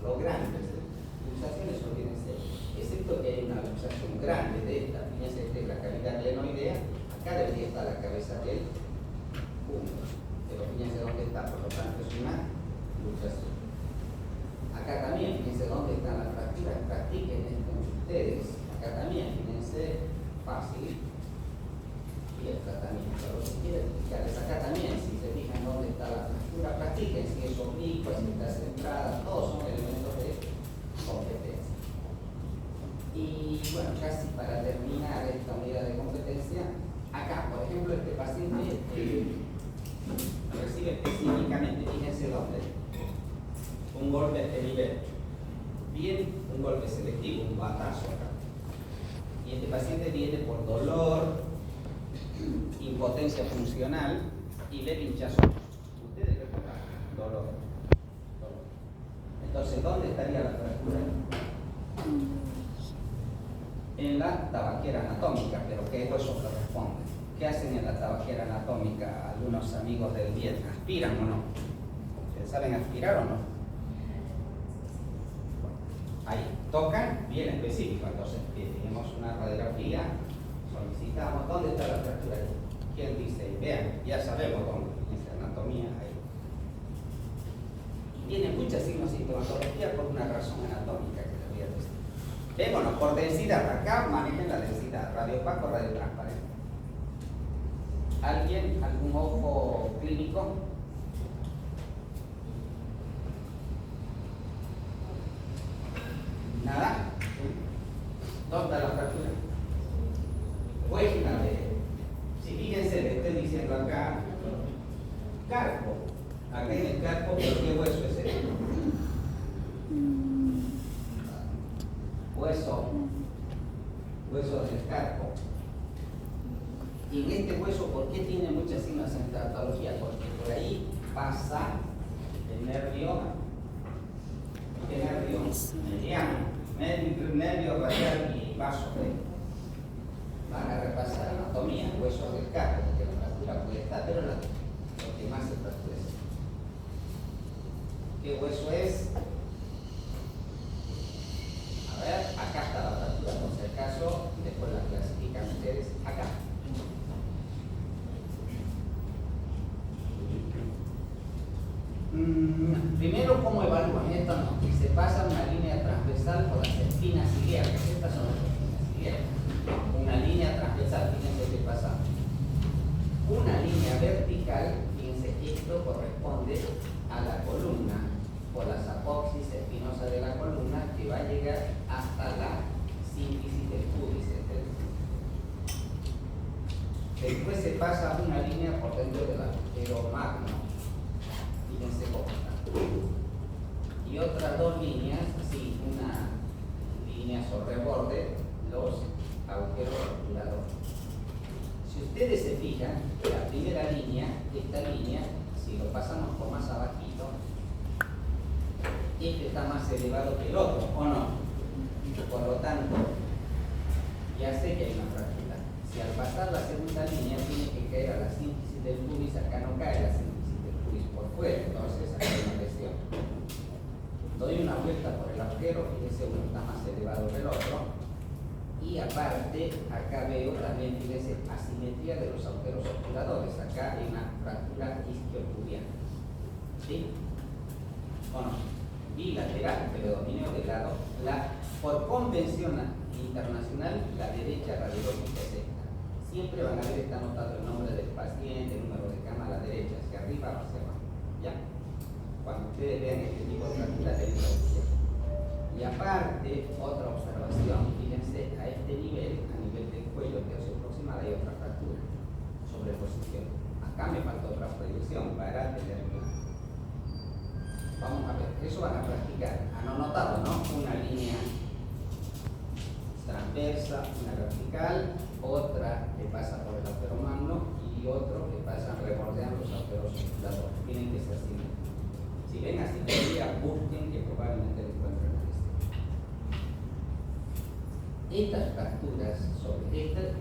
lo grande. Luxaciones, olvídense, excepto que hay una luxación grande de esta, fíjense, esta es la cavidad glenoidea, acá debería estar la cabeza del húmero, pero fíjense dónde está, por lo tanto es una luxación. Acá también, fíjense dónde están las fracturas, practiquen esto ustedes. Acá también, fíjense, fácil. Y el tratamiento, lo que quieren explicarles. Acá también, si se fijan dónde está la fractura, practiquen si es oblicua, si está centrada, todos son elementos de competencia. Y bueno, casi para terminar esta unidad de competencia, acá, por ejemplo, este paciente recibe específicamente, fíjense dónde. Un golpe de nivel, bien, un golpe selectivo, un batazo acá. Y este paciente viene por dolor, impotencia funcional y leve hinchazón. Ustedes recuerdan, dolor. Entonces, ¿dónde estaría la fractura? En la tabaquera anatómica, pero ¿qué hueso corresponde? ¿Qué hacen en la tabaquera anatómica algunos amigos del bien? ¿Aspiran o no? ¿Ustedes saben aspirar o no? Ahí, tocan bien específico, entonces tenemos una radiografía, solicitamos, ¿dónde está la fractura? ¿Quién dice? Vean, ya sabemos dónde, dice anatomía, ahí. Tiene mucha sintomatología por una razón anatómica que les voy a decir. Vémonos, por densidad, acá manejen la densidad, radio opaco, radio transparente. ¿Alguien, algún ojo clínico? Nada. ¿Dónde está la fractura? Cuéntame. Si fíjense, le estoy diciendo acá, carpo. Acá en el carpo, ¿pero qué hueso es este? Hueso del carpo. Y en este hueso, ¿por qué tiene muchas signos en patología? Porque por ahí pasa el nervio radio radial y vaso recto. Van a repasar anatomía, huesos del carpo, porque la fractura puede estar, pero lo que más se fractura es esto. ¿Qué hueso es? A ver, acá está la fractura, por si acaso, después la clasifican ustedes acá. Primero, ¿cómo evalúan esto? No, que se pasa una línea transversal por las espinas ilíacas. Estas son las espinas ilíacas. Una línea transversal, fíjense qué pasa. Una línea vertical, fíjense que esto corresponde a la columna, por las apopsis espinosas de la columna, que va a llegar hasta la sínfisis del pubis. Después se pasa una línea por dentro del agujero magno. Fíjense cómo está. Y otras dos líneas, así, una línea sobre borde, los agujeros obturadores. Si ustedes se fijan, la primera línea, esta línea, si lo pasamos por más abajito, este está más elevado que el otro, ¿o no? Por lo tanto, ya sé que hay una fractura. Si al pasar la segunda línea tiene que caer a la sínfisis del pubis, acá no cae la sínfisis del pubis por fuera, entonces acá hay una lesión. Doy una vuelta por el agujero, fíjense, uno está más elevado que el otro. Y aparte, acá veo también, fíjense, asimetría de los agujeros obturadores. Acá hay una fractura isquiopubiana. ¿Sí? Bueno, bilateral, predominio de lado. Por convención internacional, la derecha radiológica es esta. Siempre van a ver, está anotado el nombre del paciente, el número de cama a la derecha, hacia arriba o hacia abajo. ¿Ya? Cuando ustedes vean este tipo de fractura, derecha o izquierda. Y aparte, otra observación, fíjense, a este nivel, a nivel del cuello tercio proximal, hay otra fractura, sobreposición. Acá me falta otra proyección para tener claro. Vamos a ver, eso van a practicar. Han anotado, ¿no? Una línea transversa, una vertical, otra que pasa por el agujero magno y otro que pasa rebordeando los agujeros obturadores. Tienen que ser simétricos. Si ven así, busquen que probablemente lo encuentren. Estas fracturas sobre estas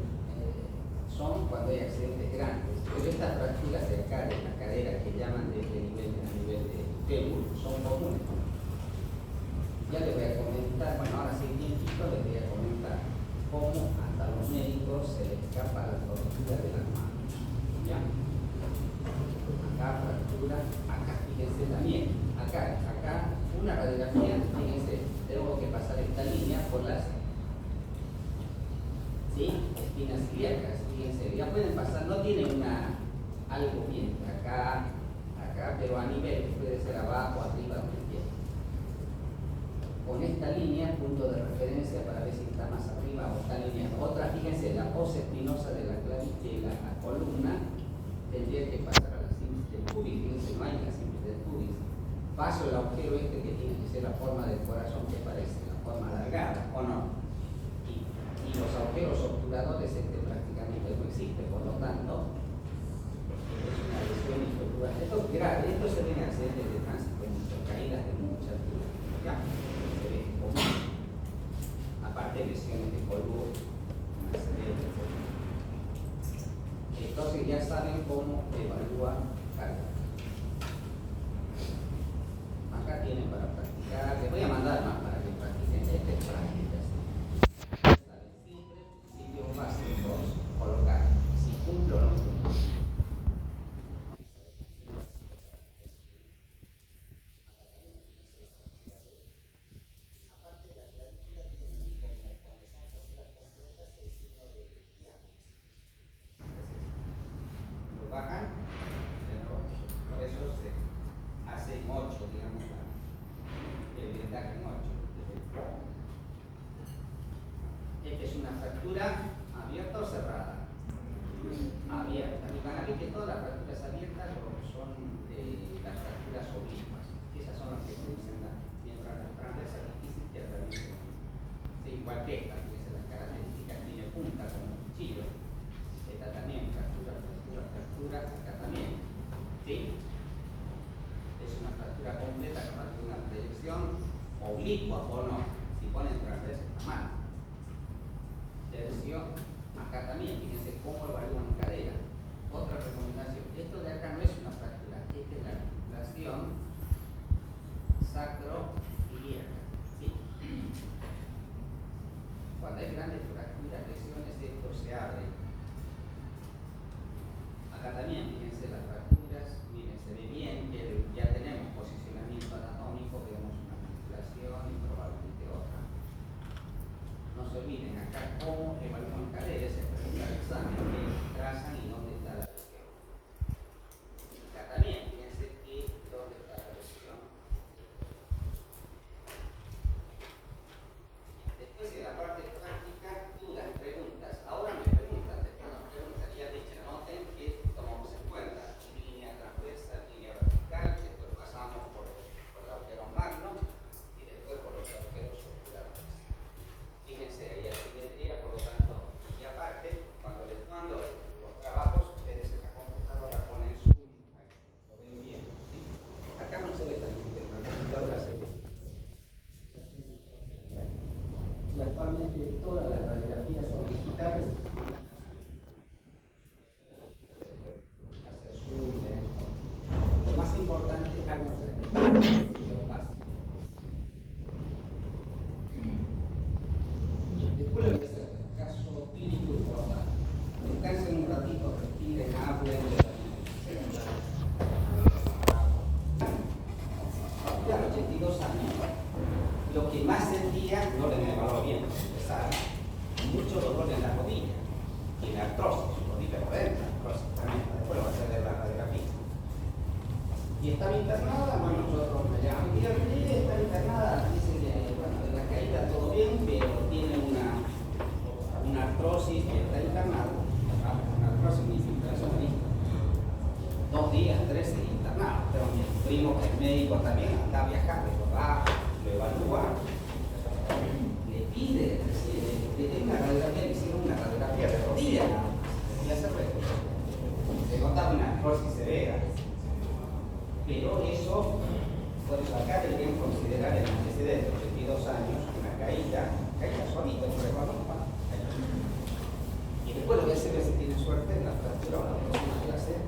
son cuando hay accidentes grandes, pero estas fracturas de acá, de la cadera, que llaman de nivel de fémur, son comunes. Ya les voy a comentar, bueno, ahora sí tiempito les voy a comentar cómo hasta los médicos se les escapa la fractura de las manos. ¿Ya? Acá fractura, acá, fíjense también, acá una radiografía, fíjense, tengo que pasar esta línea por las espinas ilíacas, fíjense, ya pueden pasar, no tienen algo bien, acá, pero a nivel, puede ser abajo, arriba, donde quiera. Con esta línea, punto de referencia para ver si está más arriba o está lineal. Otra, fíjense, la pose espinosa de la columna tendría que pasar a la sínfisis del pubis, fíjense, no hay la sínfisis del pubis. Paso el agujero este que tiene que ser la forma del corazón que parece, la forma alargada, ¿o no? Y los agujeros obturadores prácticamente no existen, por lo tanto es una lesión infectiva. Esto es grave, esto se ve en accidentes de tránsito, en caídas de mucha altura, ¿ya? Se ve común. Aparte lesiones de color, un accidente, etc. Entonces ya saben cómo evalúa carga. Acá tienen para practicar, les voy a mandar más para que practiquen, este es práctica. Básicos, colocar si cumplo o no cumplo. Lo bajan, por eso se hace en 8, digamos, el blindaje en 8. Esta es una fractura abierta o cerrada. Abierta. Y van a ver que todas las fracturas abiertas son las fracturas oblicuas. Esas son las que se dicen mientras las transversas difíciles que atraviesen. Sí, igual que esta, que es las características, tiene punta como un cuchillo. Esta también, fractura, acá también. ¿Sí? Es una fractura completa que parte de una proyección oblicua o no. Si ponen transversa está mal. versión. Acá también, fíjense cómo evalúan cadera. Otra recomendación, esto de acá no es una fractura, esta es la articulación sacro-ilíaca. ¿Sí? Cuando hay grandes fracturas, lesiones, esto se abre. Acá también, fíjense las fracturas, miren, se ve bien que ya tenemos posicionamiento anatómico, vemos una articulación y probablemente otra. No se olviden, acá cómo evalúan cadera, se presenta el examen, que trazan y dónde está la lesión. Acá también, fíjense que dónde está la lesión. Después de la parte práctica, dudas, preguntas. Ahora me preguntan, después nos preguntan, ya dicho, noten que tomamos en cuenta línea transversa, línea vertical, después pasamos por el agujero magno y después por los agujeros oculares. Fíjense, ahí hay simetría, por lo tanto, y aparte, cuando les mando los trabajos, ustedes en la computadora ponen zoom, lo ven bien, ¿sí? Acá no se ve tan bien, en la computadora se ve. Y actualmente todas las radiografías son digitales. Hacer zoom, lo más importante es algo lo básico. Después lo que es el caso clínico importante. Descansen un ratito, respiren, hablen. Claro, 82 años. Lo que más sentía, no le evaluó bien, empezar, mucho dolor en la rodilla, y la artrosis, rodilla por dentro, artrosis también, después lo va a hacer de la radiografía. Y estaba internada, bueno, nosotros me llaman, díganme, está internada, dice que, bueno, de la caída todo bien, pero tiene una artrosis que está internada, una artrosis, una infiltración ahí. 2 días, 3 internados, pero mi primo que es médico también anda a viajar, lo va, lo evalúa, le pide que tenga una radiografía, le hicieron una radiografía de rodilla, y hace se notaba una artrosis severa. Pero eso, por eso acá deberían considerar el antecedente de 82 años, una caída solita, no recuerdo más. Y después lo que hace es si tiene suerte en la fractura o la próxima clase,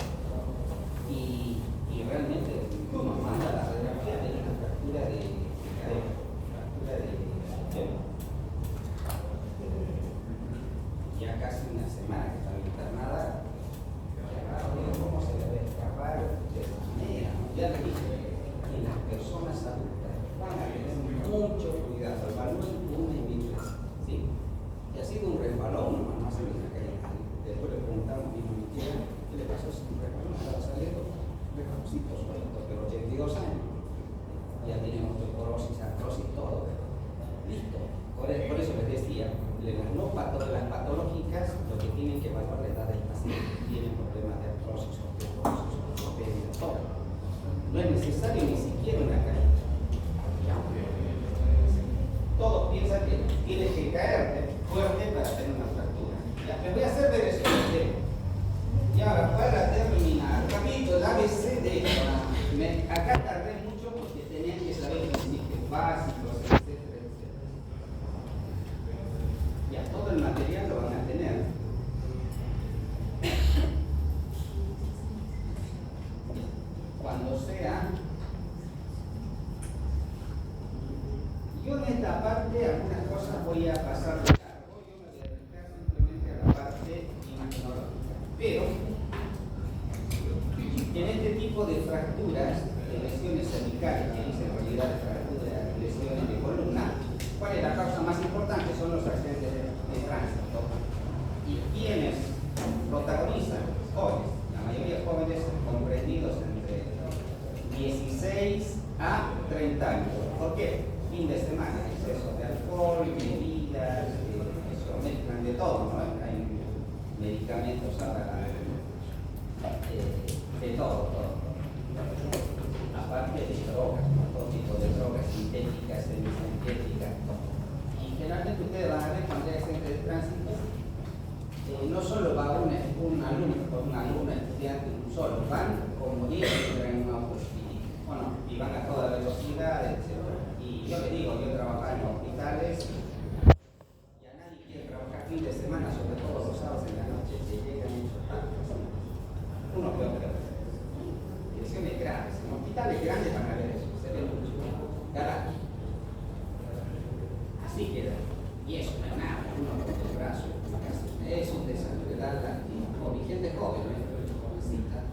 y realmente uno manda la radiografía de una fractura de cadera, fractura de ya casi una semana que estaba internada. ¿Cómo se le va a escapar de esa manera? Ya le dije que las personas adultas van a tener mucho cuidado, evalúen una y mil veces, ¿sí? Y ha sido un resbalón, no hace una caída. Después le preguntamos a mi tía, ¿qué le pasó si un resbalón estaba saliendo? Un resbaloncito suelto, pero 82 años. Ya tiene osteoporosis, artrosis, todo. Listo. Por eso les decía, las patológicas, lo que tienen que evaluar la edad del paciente, tienen problemas de artrosis, osteoporosis, ortopedia, todo. No es necesario ni siquiera una caída. Todos piensan que tienes que caerte fuerte para tener una fractura. Ya, les voy a hacer ver eso. Ya, para terminar, capítulo, el ABC de esto. Acá tardé mucho porque tenían que saber principios básicos, etcétera, etcétera. Ya, todo el material lo van a tener. Cuando sea. Yo en esta parte, algunas cosas voy a pasar de largo. Yo me voy a dedicar simplemente a la parte imagenológica. Pero, en este tipo de fracturas, de lesiones cervicales, que dice en realidad de fracturas, lesiones de columna, ¿cuál es la causa más importante? Son los accidentes de tránsito. ¿Y quiénes protagonizan? Jóvenes, la mayoría jóvenes comprendidos entre 16 a 30 años. ¿Por qué? Fin de semana, exceso de alcohol, bebidas, eso mezclan de todo, ¿no? Hay medicamentos ahora, de todo. Aparte de drogas, ¿no? Todo tipo de drogas sintéticas, semisintéticas, todo. Y generalmente ustedes van a ver cuando hay accidentes de tránsito, no solo va un alumno, estudiante, un solo, van como 10 en un auto y van a toda velocidad, etc. Y yo le digo, yo trabajaba en hospitales y a nadie quiere trabajar fin de semana. ustedes van a ver eso, se ve mucho. Galáctico. Así queda. Y eso no es nada, uno con el brazo, es un desastre, joven, gente joven, jovencita.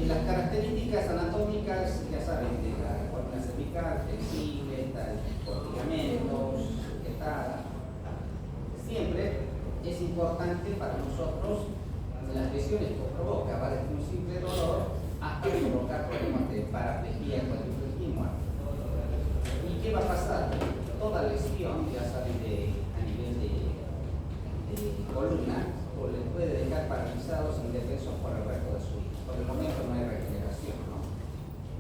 Las características anatómicas, ya saben, de la columna cervical, flexible, con ligamentos, sujetada. Siempre es importante para nosotros las lesiones que provoca, va desde un simple dolor hasta provocar problemas de paraplegia, cuadriplegia. ¿Y qué va a pasar? Toda lesión, ya saben, a nivel de columna, o les puede dejar paralizados e indefensos por el resto de su vida. Por el momento no hay regeneración, ¿no?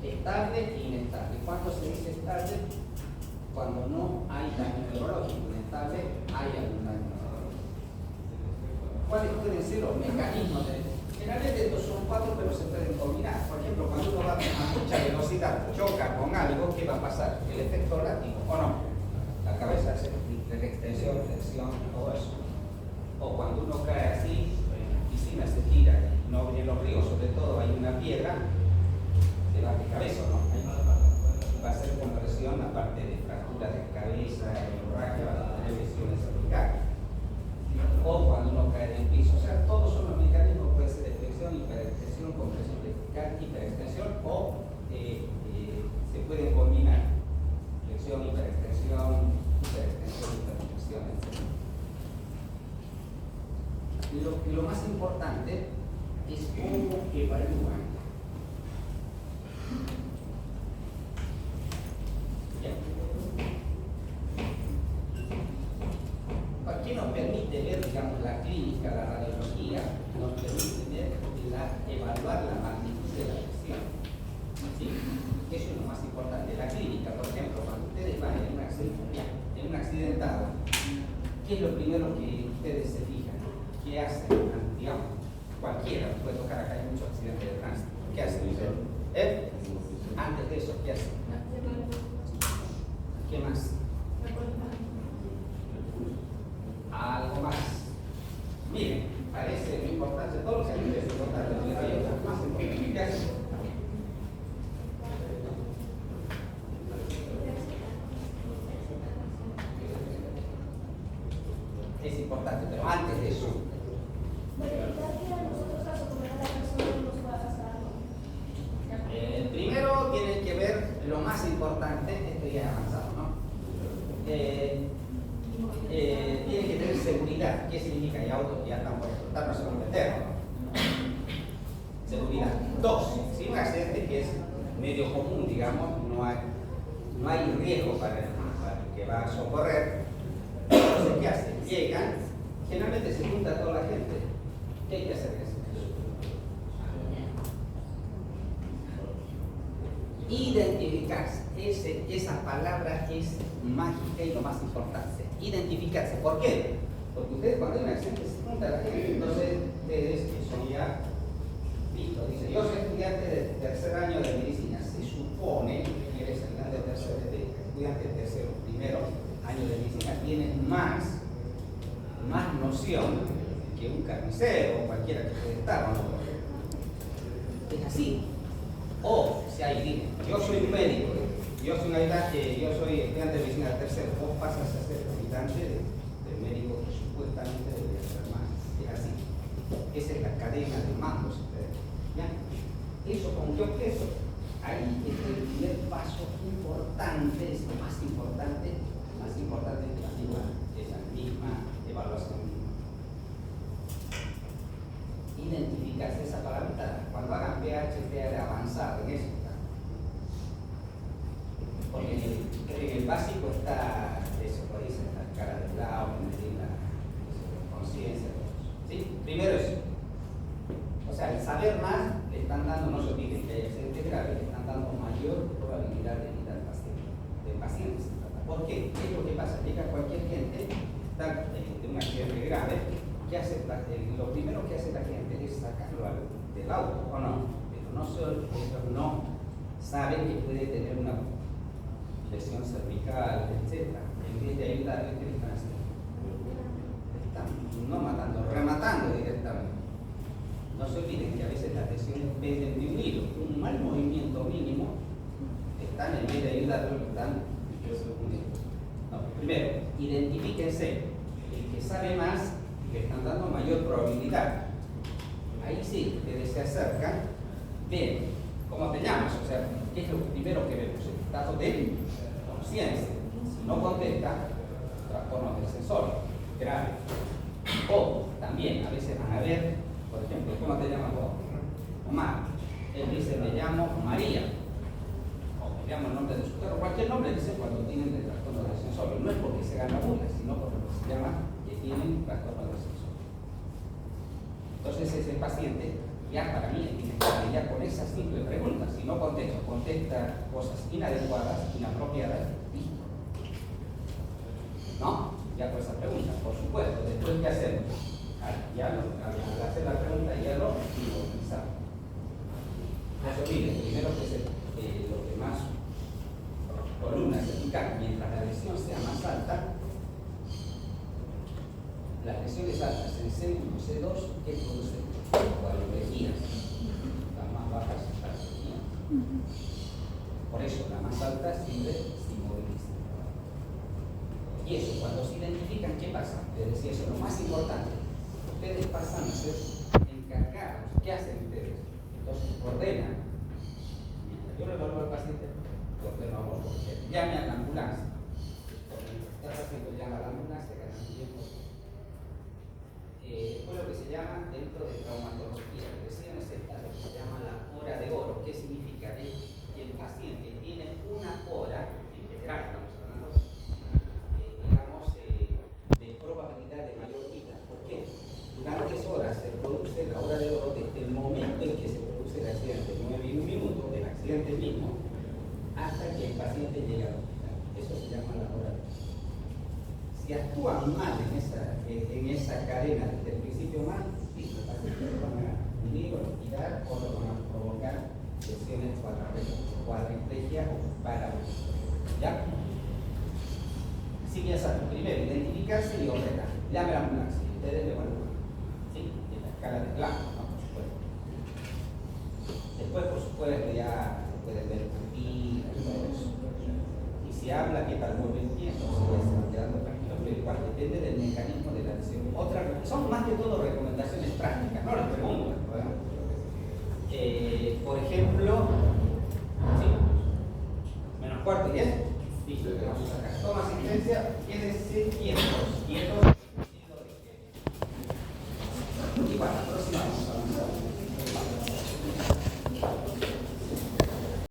Estable e inestable. ¿Cuándo se dice estable? Cuando no hay daño neurológico. Inestable, hay algún daño neurológico. ¿Cuáles pueden ser los mecanismos? Generalmente estos son 4, pero se pueden combinar. Por ejemplo, cuando uno va a mucha velocidad, choca con algo, ¿qué va a pasar? El efecto látigo, ¿o no? La cabeza hace extensión, flexión, todo eso. O cuando uno cae así, en la piscina se tira, no en los ríos sobre todo hay una piedra, se va de cabeza, ¿no? Va a ser compresión, aparte de fractura de cabeza, hemorragia, va a tener lesiones cervicales. O cuando uno cae del piso, o sea, todos son los mecanismos, puede ser de flexión, hiperextensión, compresión vertical, hiperextensión, o se pueden combinar flexión, hiperextensión, hiperflexión, etc. Lo más importante es cómo evalúan. ¿Qué nos permite ver, digamos, la clínica, la radiología? Nos permite ver evaluar la magnitud de la lesión. ¿Sí? Eso es lo más importante. La clínica, por ejemplo, cuando ustedes van en un accidentado, ¿qué es lo primero que ustedes se fijan? ¿Qué hacen? Digamos, cualquiera puede tocar, acá hay muchos accidentes de tránsito. ¿Qué hacen ustedes? Antes de eso, ¿qué hacen? ¿Qué más? Algo más. Miren, parece muy importante, todos los accidentes es importante, pero hay otras más importantes. ¿Qué hacen? Es importante, pero antes de eso. Primero tienen que ver lo más importante, esto ya es avanzado, ¿no? Tienen que tener seguridad. ¿Qué significa? Hay autos que ya están por explotar, no se van a meter, ¿no? Seguridad. 2, si un accidente que es medio común, digamos, no hay riesgo para el que va a socorrer. Entonces, ¿qué hacen? Llegan, generalmente se junta toda la gente. ¿Qué hay que hacer? Identificarse. Esa palabra es mágica y lo más importante. Identificarse. ¿Por qué? Porque ustedes cuando hay un accidente se junta la gente. Entonces, ustedes que son ya, listo, dice, yo soy estudiante de tercer año de medicina. Se supone que eres estudiante de tercero, primero año de medicina, tienen más noción que un carnicero o cualquiera que puede estar, ¿no? Es así. O si hay, yo soy un médico, yo soy estudiante de medicina de tercero, vos pasas a ser ayudante del médico que supuestamente debería ser más. Es así. Esa es la cadena de mandos. ¿Ya? ¿Eso con qué objeto? Ahí es el primer paso importante, es lo más importante que la misma evaluación. Identificarse esa palabra cuando hagan PHTR avanzado en eso. Porque en el básico está eso, por ahí está la cara del lado, medir la conciencia. ¿Sí? Primero eso. O sea, el saber más le están dando, no se olviden que hay accidentes graves, le están dando mayor probabilidad de vida del paciente. ¿Por qué? ¿Qué es lo que pasa? Llega cualquier gente está de un accidente grave. ¿Qué hace? Lo primero que hace la gente es sacarlo del auto, ¿o no? Pero ellos no saben que puede tener una lesión cervical, etc. En vez de ayudarle, ¿qué le están haciendo? Están no matando, rematando directamente. No se olviden que a veces las lesiones penden de un hilo. Un mal movimiento mínimo están en vez de ayudar, están. No, primero, identifíquense. El que sabe más, le están dando mayor probabilidad. Ahí sí, ustedes se acercan, ven, ¿cómo te llamas? O sea, ¿qué es lo primero que vemos? El estado de conciencia. Si no contesta, trastorno del sensor, grave. O también, a veces van a ver, por ejemplo, ¿cómo te llamas vos? Omar. Él dice, me llamo María. O me llamo el nombre de su perro. Cualquier nombre dice cuando tienen el trastorno del sensor. No es porque se gana burla, sino porque se llama que tienen trastorno del sensor. Entonces ese paciente, ya para mí, tiene que estar ya con esas simples preguntas. Si no contesta cosas inadecuadas, inapropiadas, listo. ¿No? Ya con esas preguntas, por supuesto. Después, ¿qué hacemos? Al hacer la pregunta, ya lo utilizamos. No se olviden, primero que es lo que más columnas eficaz, mientras la lesión sea más alta, las lesiones altas en C1, C2, ¿qué producen? Cuadriplejías. Las más bajas, paraplejías. Por eso, la más alta siempre se inmoviliza. Y eso, cuando se identifican, ¿qué pasa? Les decía eso, lo más importante. Ustedes pasan a ser encargados. ¿Qué hacen ustedes? Entonces, ordenan. Mientras yo le evalúo al paciente, ordeno a vos, porque llame a la ambulancia. Ya está haciendo llama a la ambulancia, ganan tiempo. Después lo que se llama, dentro de traumatología, lo que decían es esta, lo que se llama la hora de oro. ¿Qué significa? Es que el paciente tiene una hora, en general estamos hablando, digamos, de probabilidad de mayor vida. ¿Por qué? Durante esas horas se produce la hora de oro desde el momento en que se produce el accidente, 9 y 1 minuto del accidente mismo, hasta que el paciente llega al hospital. Eso se llama la hora de oro. Si actúan mal en esa cadena desde el principio mal, sí, los pacientes lo van a unir o tirar o lo van a provocar lesiones cuadriplegia o paraplegia. ¿Ya? Así que ya saben, primero identificarse y ordenar. Llame a la ambulancia y ustedes le van a dar. Sí, en la escala de Glasgow, ¿no? Por supuesto. Después, por supuesto, ya pueden ver pupilas y todo eso. Y si habla, ¿qué tal? Muy bien, entonces ya se van quedando tranquilos, pero igual depende del mecanismo de la lesión. Son más que todo recomendaciones prácticas, no las preguntas, ¿verdad? Por ejemplo, ¿sí? Menos cuarto y 10. Listo, le vamos a sacar. Toma asistencia, quédense quietos. Y bueno, la próxima vamos a ver.